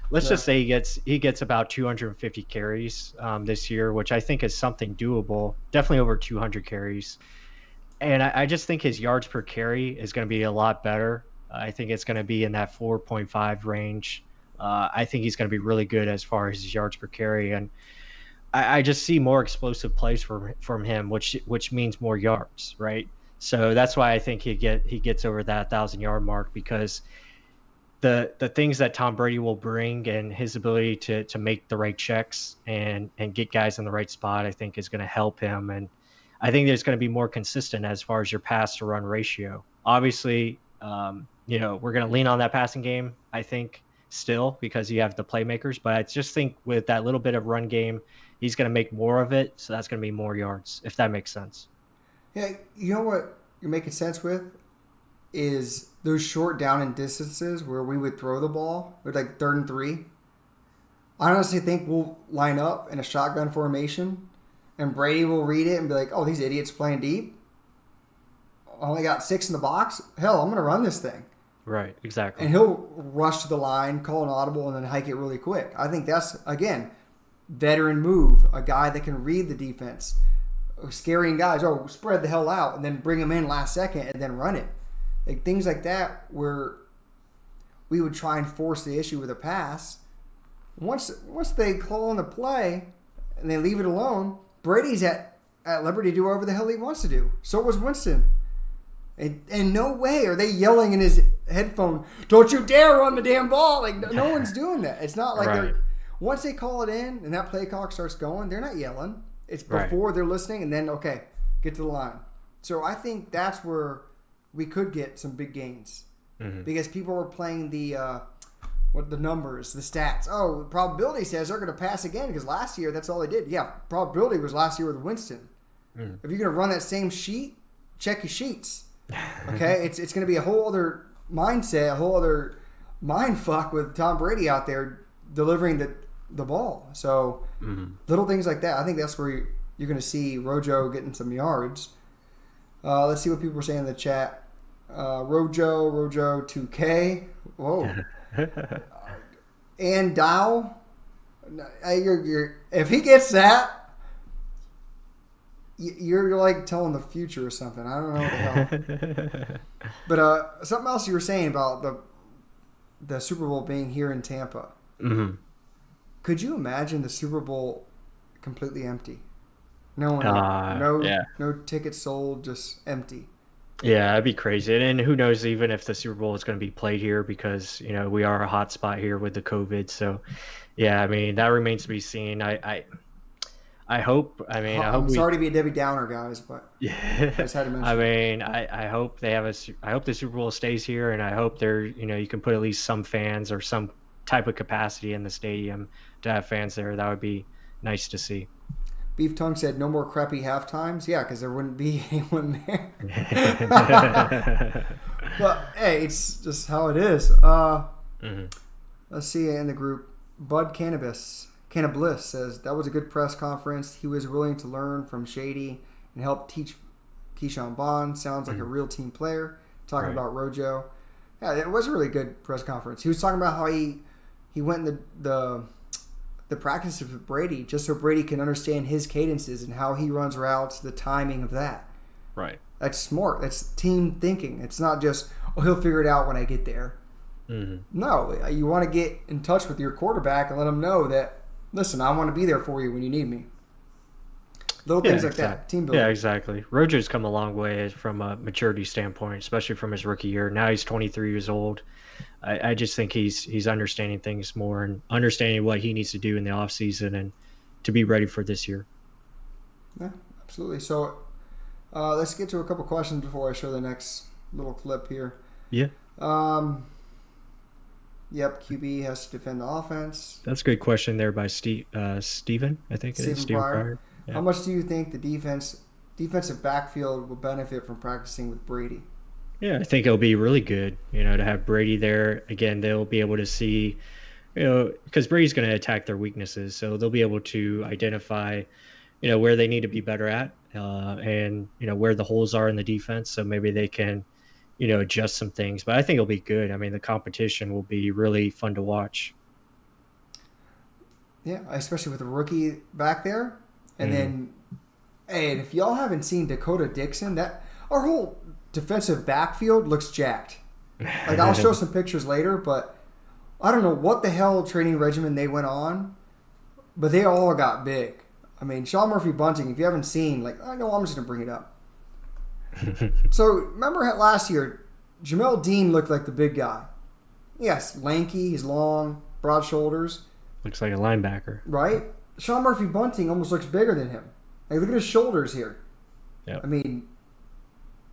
let's just say he gets about 250 carries this year, which I think is something doable. Definitely over 200 carries, and I just think his yards per carry is going to be a lot better. I think it's going to be in that 4.5 range. I think he's going to be really good as far as his yards per carry, and I just see more explosive plays from him, which means more yards, right? So that's why I think he gets over that 1,000-yard mark, because the things that Tom Brady will bring and his ability to make the right checks and get guys in the right spot, I think is going to help him. And I think there's going to be more consistent as far as your pass to run ratio. Obviously, we're going to lean on that passing game, I think, still, because you have the playmakers. But I just think with that little bit of run game, he's going to make more of it. So that's going to be more yards, if that makes sense. Yeah, you know what you're making sense with is those short down and distances where we would throw the ball with like 3rd and 3. I honestly think we'll line up in a shotgun formation and Brady will read it and be like, oh, these idiots playing deep. I only got 6 in the box. Hell, I'm going to run this thing. Right, exactly. And he'll rush to the line, call an audible, and then hike it really quick. I think that's, again, veteran move. A guy that can read the defense. Scaring guys, spread the hell out, and then bring them in last second and then run it. Like things like that where we would try and force the issue with a pass. Once they call on the play and they leave it alone, Brady's at liberty to do whatever the hell he wants to do. So was Winston. And no way are they yelling in his headphone, don't you dare run the damn ball. Like no one's doing that. It's not like they're once they call it in and that play clock starts going, they're not yelling. It's before they're listening and then, okay, get to the line. So I think that's where we could get some big gains. Because people were playing the numbers, the stats. Oh, probability says they're going to pass again because last year that's all they did. Yeah, probability was last year with Winston. If you're going to run that same sheet, check your sheets. Okay, it's going to be a whole other mindset, a whole other mind fuck with Tom Brady out there delivering the ball. So little things like that. I think that's where you're going to see Rojo getting some yards. Let's see what people are saying in the chat. Rojo 2K. Whoa. And Dow. If he gets that, you're like telling the future or something. I don't know what the hell. But something else you were saying about the Super Bowl being here in Tampa. Could you imagine the Super Bowl completely empty? No one, no tickets sold, just empty. Yeah, that'd be crazy. And who knows even if the Super Bowl is going to be played here because, we are a hot spot here with the COVID. So, yeah, I mean, that remains to be seen. I hope. I mean, I hope. I'm sorry to be a Debbie Downer, guys, but yeah. I just had to mention. I mean, I hope they have I hope the Super Bowl stays here, and I hope you can put at least some fans or some type of capacity in the stadium to have fans there. That would be nice to see. Beef Tongue said no more crappy half times. Yeah, because there wouldn't be anyone there. But hey, it's just how it is. Let's see in the group. Bud Cannabis says that was a good press conference. He was willing to learn from Shady and help teach Keyshawn Bond. Sounds like a real team player. Talking about Rojo. Yeah, it was a really good press conference. He was talking about how he went in the practices with Brady just so Brady can understand his cadences and how he runs routes, the timing of that. Right. That's smart. That's team thinking. It's not just, he'll figure it out when I get there. No, you want to get in touch with your quarterback and let him know that, listen, I want to be there for you when you need me. Little things like that. Team building. Yeah, exactly. Rojo's come a long way from a maturity standpoint, especially from his rookie year. Now he's 23 years old. I just think he's understanding things more and understanding what he needs to do in the offseason and to be ready for this year. Yeah, absolutely. So let's get to a couple questions before I show the next little clip here. Yeah. Yep, QB has to defend the offense. That's a good question there by Steven, I think it is. Steven Pryor. Yeah. How much do you think the defensive backfield will benefit from practicing with Brady? Yeah, I think it'll be really good, to have Brady there. Again, they'll be able to see, because Brady's going to attack their weaknesses. So they'll be able to identify, where they need to be better at and, where the holes are in the defense. So maybe they can, adjust some things. But I think it'll be good. I mean, the competition will be really fun to watch. Yeah, especially with the rookie back there. And then, and if y'all haven't seen Dakota Dixon, that our whole defensive backfield looks jacked. Like, I'll show some pictures later, but I don't know what the hell training regimen they went on, but they all got big. I mean, Sean Murphy-Bunting, if you haven't seen, I know I'm just going to bring it up. So, remember last year, Jamel Dean looked like the big guy. Yes, lanky, he's long, broad shoulders. Looks like a linebacker. Right? Sean Murphy-Bunting almost looks bigger than him. Look at his shoulders here. Yep. I mean,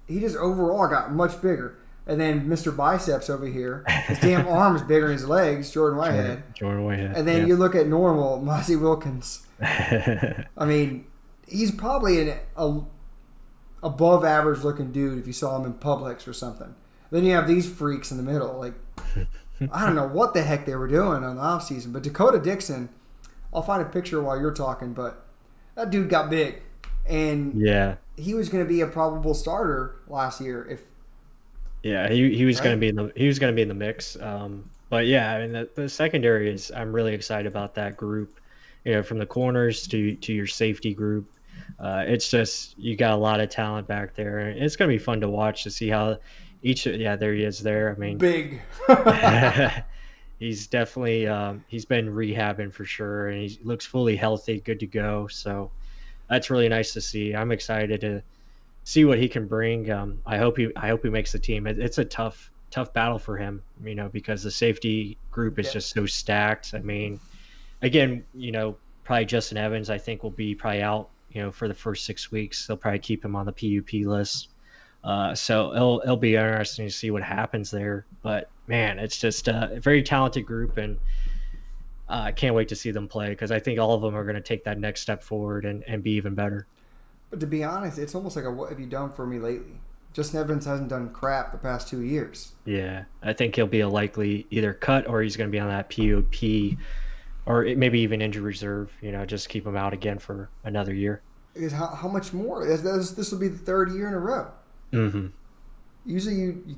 he just overall got much bigger. And then Mr. Biceps over here, his damn arm is bigger than his legs, Jordan Whitehead. Jordan Whitehead. And then you look at normal, Mozzie Wilkins. I mean, he's probably an above average looking dude if you saw him in Publix or something. Then you have these freaks in the middle. I don't know what the heck they were doing on the offseason. But Dakota Dixon, I'll find a picture while you're talking, but that dude got big. And he was going to be a probable starter last year he was going to be in the mix. But yeah, I mean the secondary is, I'm really excited about that group. From the corners to your safety group. It's just, you got a lot of talent back there. It's going to be fun to watch to see how there he is there. I mean, big. He's definitely, he's been rehabbing for sure, and he looks fully healthy, good to go. So that's really nice to see. I'm excited to see what he can bring. I hope he makes the team. It's a tough battle for him, because the safety group is just so stacked. I mean, again, probably Justin Evans, I think, will be probably out, for the first 6 weeks. They'll probably keep him on the PUP list. So it'll be interesting to see what happens there. But man, it's just a very talented group, and I can't wait to see them play, because I think all of them are going to take that next step forward and be even better. But to be honest, it's almost like a what have you done for me lately? Justin Evans hasn't done crap the past 2 years. Yeah, I think he'll be a likely either cut or he's going to be on that PUP or maybe even injury reserve, just keep him out again for another year. Because how much more? This will be the third year in a row. Mm-hmm. Usually you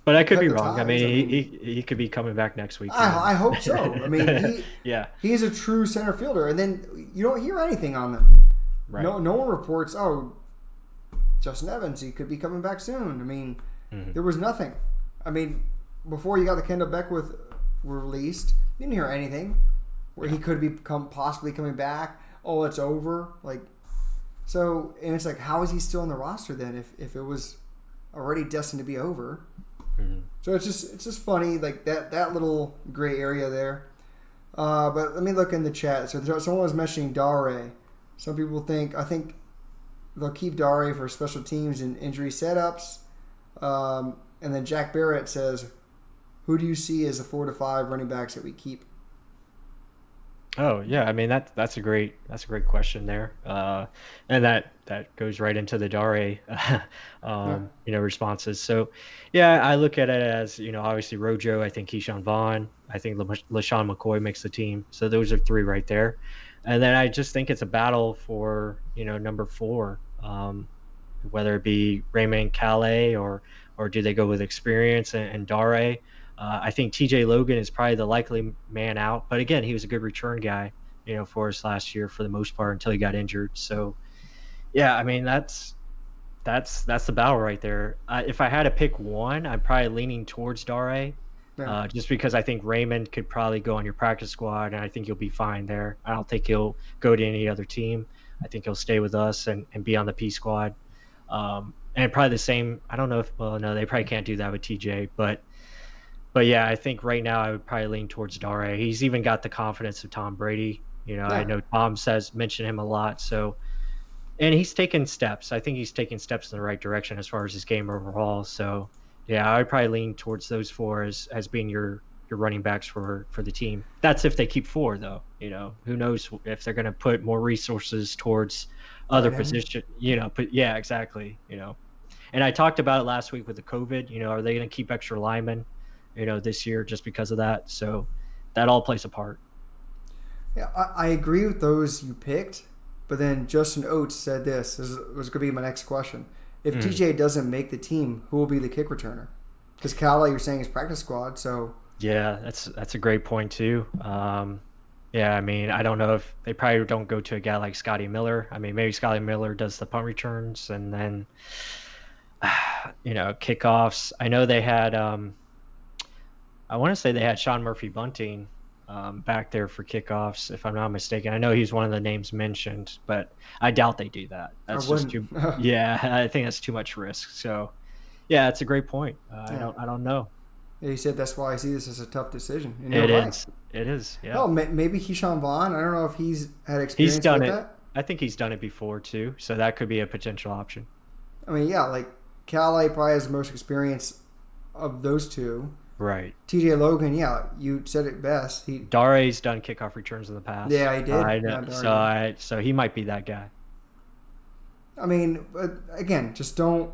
but I could be wrong. I mean, he could be coming back next week. I hope so. I mean, he's a true center fielder, and then you don't hear anything on them. Right. No one reports, Justin Evans, he could be coming back soon. I mean, there was nothing. I mean, before you got the Kendall Beckwith released, you didn't hear anything where he could be possibly coming back. Oh, it's over. So, and it's how is he still on the roster then if it was already destined to be over? Mm-hmm. So it's just funny, that little gray area there. But let me look in the chat. So someone was mentioning Dare. Some people I think they'll keep Dare for special teams and injury setups. And then Jack Barrett says, who do you see as the 4 to 5 running backs that we keep? Oh yeah, I mean that's a great question there, and that goes right into the Dare, responses. So yeah, I look at it as obviously Rojo. I think Keyshawn Vaughn. I think LaShawn McCoy makes the team. So those are 3 right there, and then I just think it's a battle for number 4, whether it be Raymond Calais or do they go with experience and Dare. I think TJ Logan is probably the likely man out, but again, he was a good return guy, for us last year for the most part until he got injured. So, yeah, I mean that's the battle right there. If I had to pick one, I'm probably leaning towards Dare, just because I think Raymond could probably go on your practice squad, and I think you'll be fine there. I don't think he'll go to any other team. I think he'll stay with us and be on the P squad. And probably the same. I don't know if no, they probably can't do that with TJ, but yeah, I think right now I would probably lean towards Dare. He's even got the confidence of Tom Brady. I know Tom mentioned him a lot. So, and he's taken steps. I think he's taking steps in the right direction as far as his game overall. So, yeah, I would probably lean towards those four as being your running backs for the team. That's if they keep four, though. Who knows if they're going to put more resources towards other positions. But yeah, exactly. And I talked about it last week with the COVID. Are they going to keep extra linemen? This year just because of that. So that all plays a part. Yeah, I agree with those you picked, but then Justin Oates said this was going to be my next question. If TJ doesn't make the team, who will be the kick returner? Because Cali, you're saying is practice squad, so. Yeah, that's a great point too. Yeah, I mean, I don't know if they probably don't go to a guy like Scotty Miller. I mean, maybe Scotty Miller does the punt returns and then, kickoffs. I know they had, I want to say they had Sean Murphy Bunting back there for kickoffs, if I'm not mistaken. I know he's one of the names mentioned, but I doubt they do that. That's just too. Yeah, I think that's too much risk. So, yeah, it's a great point. I don't know. Yeah, he said that's why I see this as a tough decision. And it right. is. It is. Yeah. Oh, maybe Keyshawn Vaughn. I don't know if he's had experience. He's done with it. That. I think he's done it before too, so that could be a potential option. I mean, yeah, like Calais probably has the most experience of those two. Right. TJ Logan, yeah, you said it best. Dare's done kickoff returns in the past. Yeah, he did. I know. So he might be that guy. I mean, but again, just don't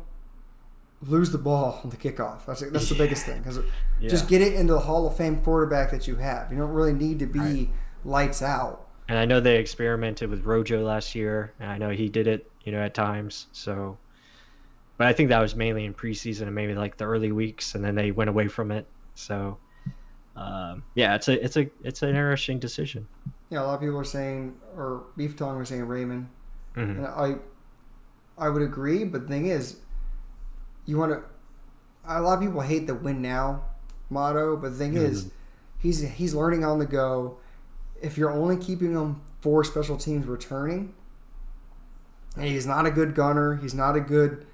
lose the ball on the kickoff. That's the biggest thing. Because just get it into the Hall of Fame quarterback that you have. You don't really need to be lights out. And I know they experimented with Rojo last year, and I know he did it, at times. So, but I think that was mainly in preseason and maybe like the early weeks, and then they went away from it. So, yeah, it's an interesting decision. Yeah, a lot of people are saying, or Beef Tongue was saying Raymond, mm-hmm. and I would agree. But the thing is, you want to. A lot of people hate the "win now" motto, but the thing is, he's learning on the go. If you're only keeping him for special teams returning, and he's not a good gunner, he's not going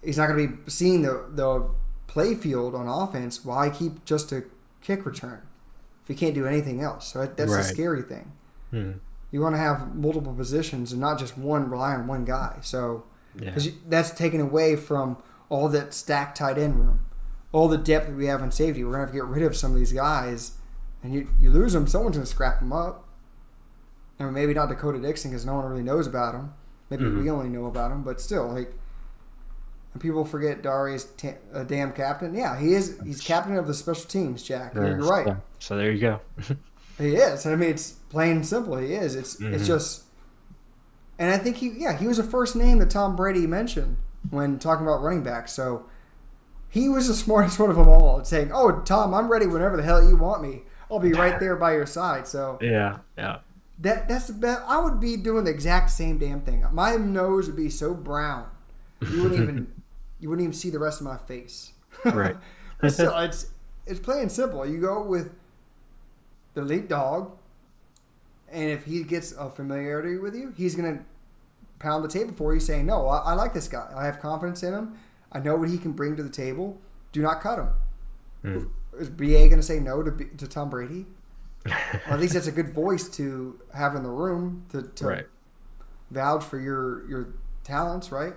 to be seeing the play field on offense. Why keep just a kick return if he can't do anything else? So that's the scary thing. Mm-hmm. You want to have multiple positions and not just rely on one guy. So because that's taken away from all that stacked tight end room, all the depth that we have in safety. We're going to have to get rid of some of these guys. And you lose them, someone's going to scrap them up. I mean, maybe not Dakota Dixon because no one really knows about him. Maybe we only know about him, but still, and people forget Darius a damn captain. Yeah, he is. He's captain of the special teams, Jack. You're right. Yeah. So there you go. He is. I mean, it's plain and simple. He is. It's just, and I think he was the first name that Tom Brady mentioned when talking about running backs. So he was the smartest one of them all, saying, "Oh, Tom, I'm ready whenever the hell you want me. I'll be right there by your side." So yeah. That's the best. I would be doing the exact same damn thing. My nose would be so brown, you wouldn't even see the rest of my face. Right. But still, it's plain and simple. You go with the lead dog, and if he gets a familiarity with you, he's gonna pound the table for you, saying, "No, I like this guy. I have confidence in him. I know what he can bring to the table. Do not cut him." Is BA going to say no to Tom Brady? Well, at least that's a good voice to have in the room to vouch for your talents, right?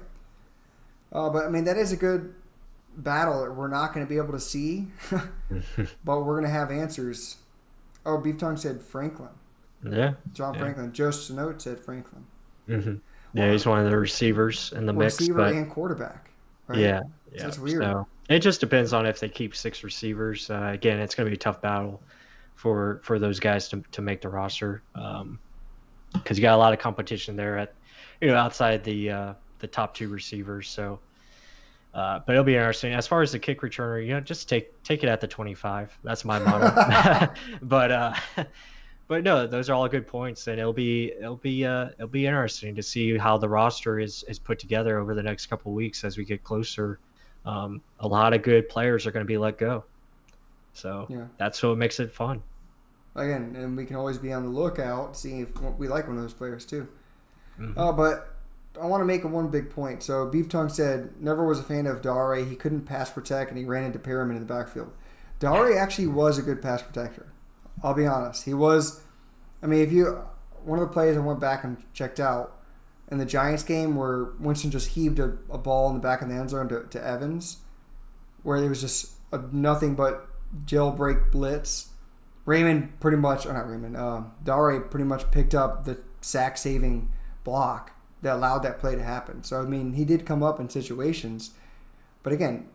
But I mean, that is a good battle that we're not going to be able to see, but we're going to have answers. Oh, Beef Tongue said Franklin. Yeah. John Franklin. Joe Snote said Franklin. Mm-hmm. Yeah, he's one of the receivers in the mix. Receiver and quarterback. Right? Yeah. So that's weird. So, it just depends on if they keep 6 receivers. Again, it's going to be a tough battle for those guys to make the roster because you got a lot of competition there at outside the top 2 receivers. So, but it'll be interesting. As far as the kick returner, just take it at the 25. That's my motto. But no, those are all good points, and it'll be interesting to see how the roster is put together over the next couple of weeks as we get closer. A lot of good players are going to be let go, so that's what makes it fun. Again, and we can always be on the lookout, see if we like one of those players too. But I want to make one big point. So Beef Tongue said, never was a fan of Dare. He couldn't pass protect, and he ran into Perriman in the backfield. Dare actually was a good pass protector. I'll be honest. He was. I mean, one of the plays I went back and checked out in the Giants game where Winston just heaved a ball in the back of the end zone to Evans, where there was just a nothing but jailbreak blitz. Dare pretty much picked up the sack-saving block that allowed that play to happen. So, I mean, he did come up in situations. But again,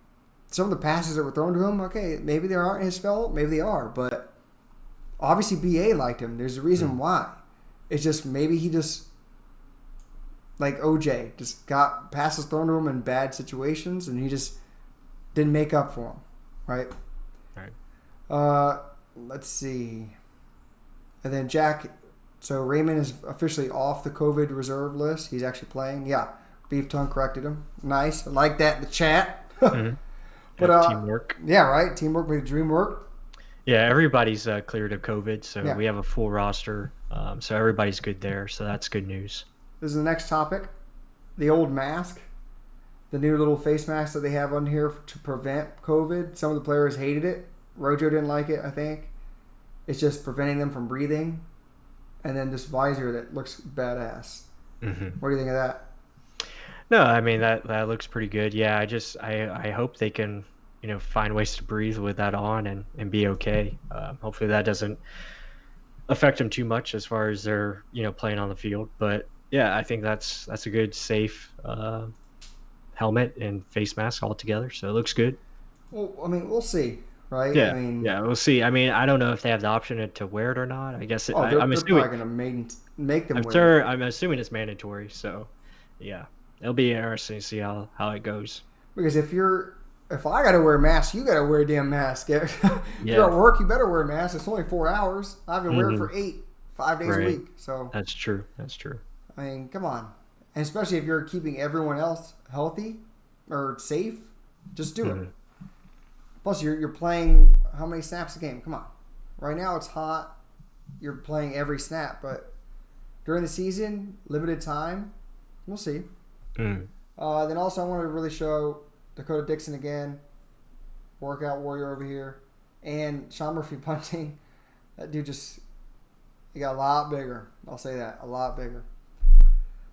some of the passes that were thrown to him, okay, maybe they aren't his fault, maybe they are. But obviously BA liked him. There's a reason why. It's just maybe he just, like OJ, just got passes thrown to him in bad situations, and he just didn't make up for them, right? Right. Let's see. And then Jack... So Raymond is officially off the COVID reserve list. He's actually playing. Yeah, Beef Tongue corrected him. Nice. I like that in the chat. Mm-hmm. But teamwork. Yeah, right. Teamwork made the dream work. Yeah, everybody's cleared of COVID, so Yeah. we have a full roster. So everybody's good there. So that's good news. This is the next topic. The old mask. The new little face mask that they have on here to prevent COVID. Some of the players hated it. Rojo didn't like it, I think. It's just preventing them from breathing. And then this visor that looks badass. Mm-hmm. What do you think of that? No, I mean that looks pretty good. Yeah, I hope they can find ways to breathe with that on and be okay. Hopefully that doesn't affect them too much as far as they're playing on the field. But yeah, I think that's a good safe helmet and face mask all together. So it looks good. Well, I mean, we'll see. Right? Yeah, I mean, we'll see. I mean, I don't know if they have the option to wear it or not. I guess they're I'm assuming. probably going to make them I'm wear sure. it. I'm assuming it's mandatory. So, yeah, it'll be interesting to see how it goes. Because if I got to wear a mask, you got to wear a damn mask. If Yeah. you're at work, you better wear a mask. It's only 4 hours. I have to wear it for 5 days a Right. week. So That's true. I mean, come on. And especially if you're keeping everyone else healthy or safe, just do it. Plus, you're playing how many snaps a game? Come on. Right now it's hot. You're playing every snap, but during the season, limited time, we'll see. Then also I wanted to really show Dakota Dixon again, workout warrior over here, and Sean Murphy punting. That dude he got a lot bigger. I'll say that, a lot bigger.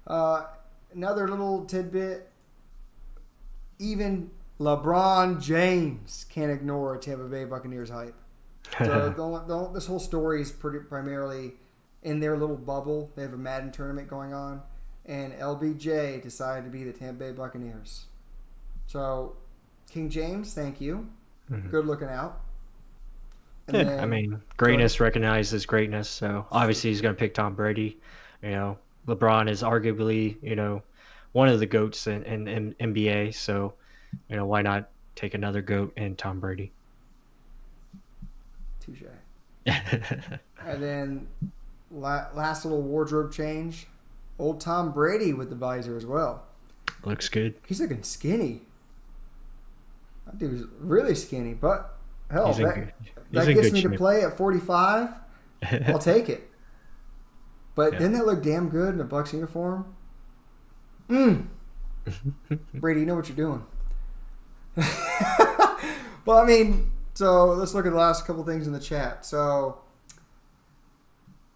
Another little tidbit. Even LeBron James can't ignore Tampa Bay Buccaneers hype. So this whole story is primarily in their little bubble. They have a Madden tournament going on, and LBJ decided to be the Tampa Bay Buccaneers. So, King James, thank you. Good looking out. And Yeah, then, I mean, greatness recognizes greatness. So obviously he's going to pick Tom Brady. LeBron is arguably one of the GOATs in NBA. So why not take another GOAT in Tom Brady? touche. And then last little wardrobe change. Old Tom Brady with the visor as well. Looks good. He's looking skinny. That dude's really skinny, but hell, He's in that good gets me to shape. play at 45. I'll take it. But Yeah. didn't that look damn good in a Bucs uniform? Brady, you know what you're doing. Well, I mean, so let's look at the last couple things in the chat. So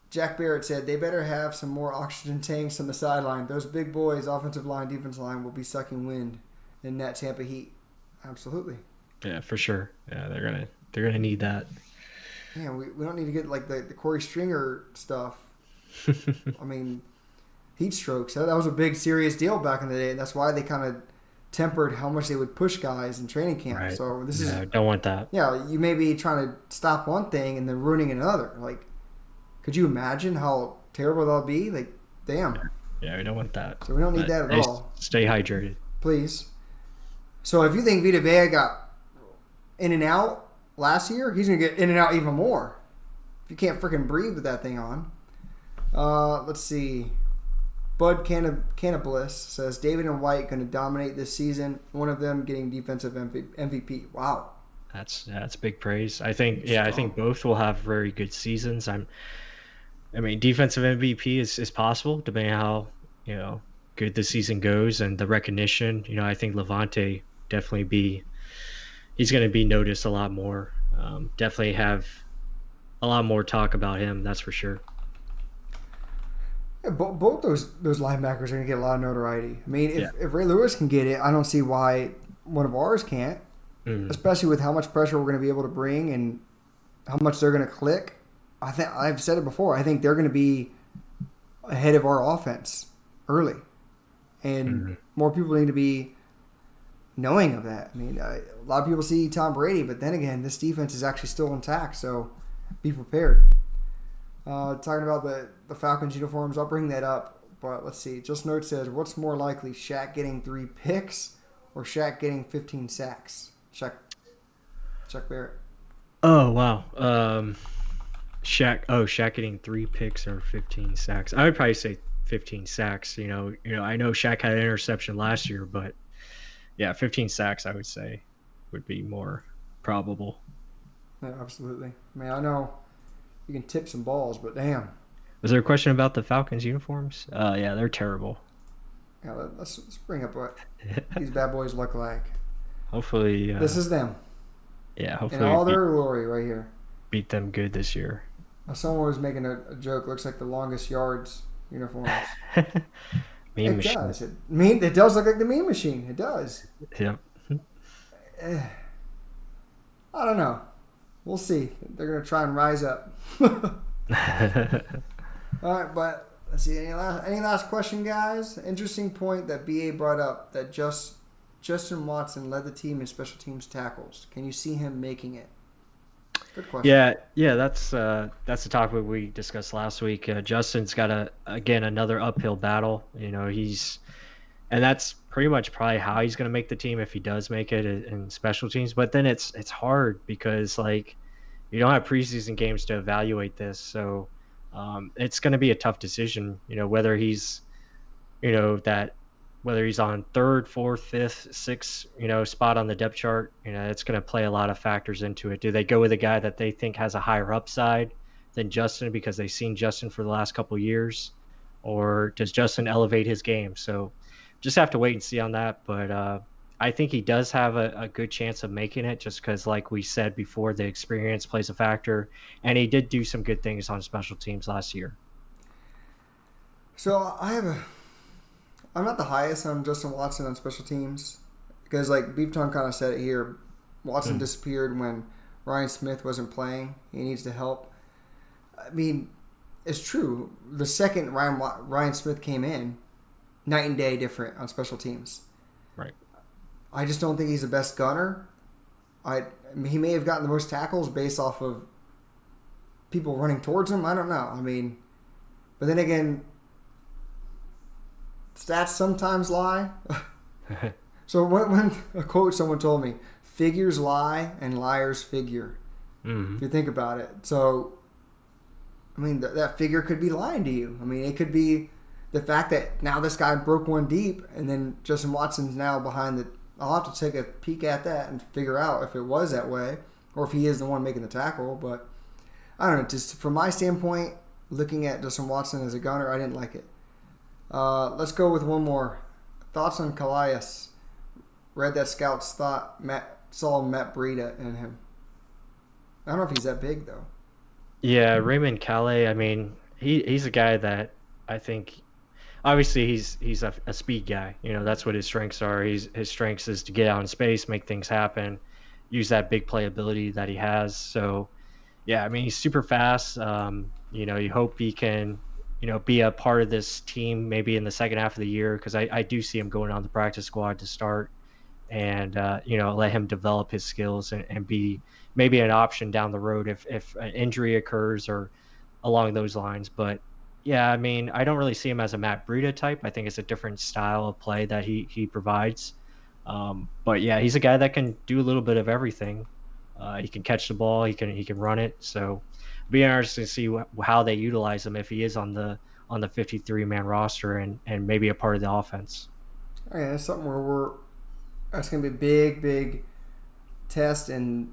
Jack Barrett said they better have some more oxygen tanks on the sideline. Those big boys, offensive line, defensive line, will be sucking wind in that Tampa Heat. Absolutely. Yeah, for sure. Yeah, they're gonna need that. Yeah, we don't need to get like the Corey Stringer stuff. I mean, heat strokes. That was a big serious deal back in the day. And that's why they kind of tempered how much they would push guys in training camp. Right. So this Yeah, don't want that. you may be trying to stop one thing and then ruining another. Like, could you imagine how terrible that'll be? Like, damn. Yeah, we don't want that. So we don't need that at Stay- all. Stay hydrated. Please. So if you think Vita Vea got in and out last year, he's going to get in and out even more. If you can't freaking breathe with that thing on. Let's see. Bud Cannibalists says David and White going to dominate this season. One of them getting defensive MVP. Wow. That's big praise. I think both will have very good seasons. I mean, defensive MVP is possible depending on how good the season goes and the recognition, I think Levante definitely he's going to be noticed a lot more. Definitely have a lot more talk about him, that's for sure. Yeah, both those linebackers are going to get a lot of notoriety. I mean, Yeah. if Ray Lewis can get it, I don't see why one of ours can't, especially with how much pressure we're going to be able to bring and how much they're going to click. I've said it before. I think they're going to be ahead of our offense early, and more people need to be knowing of that. I mean, a lot of people see Tom Brady, but then again, this defense is actually still intact, so be prepared. Talking about the Falcons uniforms, I'll bring that up, but let's see. Just Note says, what's more likely, Shaq getting 3 picks or Shaq getting 15 sacks? Chuck Barrett. Oh, wow. Shaq getting 3 picks or 15 sacks. I would probably say 15 sacks. I know Shaq had an interception last year, but yeah, 15 sacks I would say would be more probable. Yeah, absolutely. I mean, I know you can tip some balls, but damn. Was there a question about the Falcons uniforms? Yeah, they're terrible. Yeah, let's bring up what these bad boys look like. Hopefully, this is them. Yeah, hopefully in all their glory right here. Beat them good this year. Someone was making a joke. Looks like the longest yards uniforms. Meme machine. Does. It does look like the meme machine. It does. Yep. I don't know. We'll see. They're gonna try and rise up. All right, but let's see. Any last question, guys? Interesting point that BA brought up that Justin Watson led the team in special teams tackles. Can you see him making it? Good question. Yeah, that's the topic we discussed last week. Justin's got another uphill battle. And that's pretty much probably how he's going to make the team if he does make it in special teams. But then it's hard because you don't have preseason games to evaluate this, so it's going to be a tough decision. Whether he's whether he's on 3rd, 4th, 5th, 6th, spot on the depth chart, it's going to play a lot of factors into it. Do they go with a guy that they think has a higher upside than Justin because they've seen Justin for the last couple of years, or does Justin elevate his game? So just have to wait and see on that. But I think he does have a good chance of making it just because, like we said before, the experience plays a factor, and he did do some good things on special teams last year. So I'm not the highest on Justin Watson on special teams because, like Beef Tongue kind of said it here, Watson disappeared when Ryan Smith wasn't playing. He needs to help. I mean, it's true. The second Ryan Smith came in, night and day different on special teams. Right. I just don't think he's the best gunner. He may have gotten the most tackles based off of people running towards him. I don't know. I mean, but then again, stats sometimes lie. So when a quote someone told me, figures lie and liars figure. If you think about it. So, I mean, that figure could be lying to you. I mean, it could be the fact that now this guy broke one deep and then Justin Watson's now behind the... I'll have to take a peek at that and figure out if it was that way or if he is the one making the tackle. But I don't know. Just from my standpoint, looking at Justin Watson as a gunner, I didn't like it. Let's go with one more. Thoughts on Calais? Read that scouts saw Matt Breida in him. I don't know if he's that big though. Yeah, Raymond Calais. I mean, he's a guy that I think. Obviously, he's a speed guy. That's what his strengths are. His strengths is to get out in space, make things happen, use that big playability that he has. So, yeah, I mean, he's super fast. You hope he can, be a part of this team maybe in the second half of the year because I do see him going on the practice squad to start and, let him develop his skills and be maybe an option down the road if an injury occurs or along those lines. But, yeah, I mean, I don't really see him as a Matt Breida type. I think it's a different style of play that he provides. But, yeah, he's a guy that can do a little bit of everything. He can catch the ball. He can run it. So it'll be interesting to see how they utilize him if he is on the 53-man roster and maybe a part of the offense. Okay, that's something where that's going to be a big test and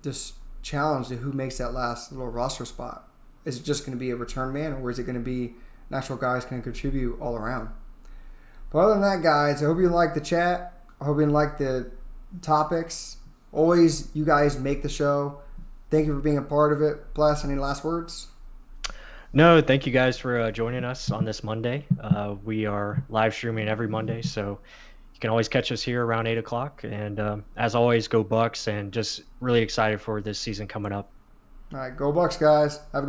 just challenge to who makes that last little roster spot. Is it just going to be a return man, or is it going to be an actual guy who's going to contribute all around? But other than that, guys, I hope you liked the chat. I hope you liked the topics. Always, you guys make the show. Thank you for being a part of it. Bless, any last words? No, thank you guys for joining us on this Monday. We are live streaming every Monday, so you can always catch us here around 8 o'clock. And as always, go Bucs, and just really excited for this season coming up. All right, go Bucs, guys. Have a good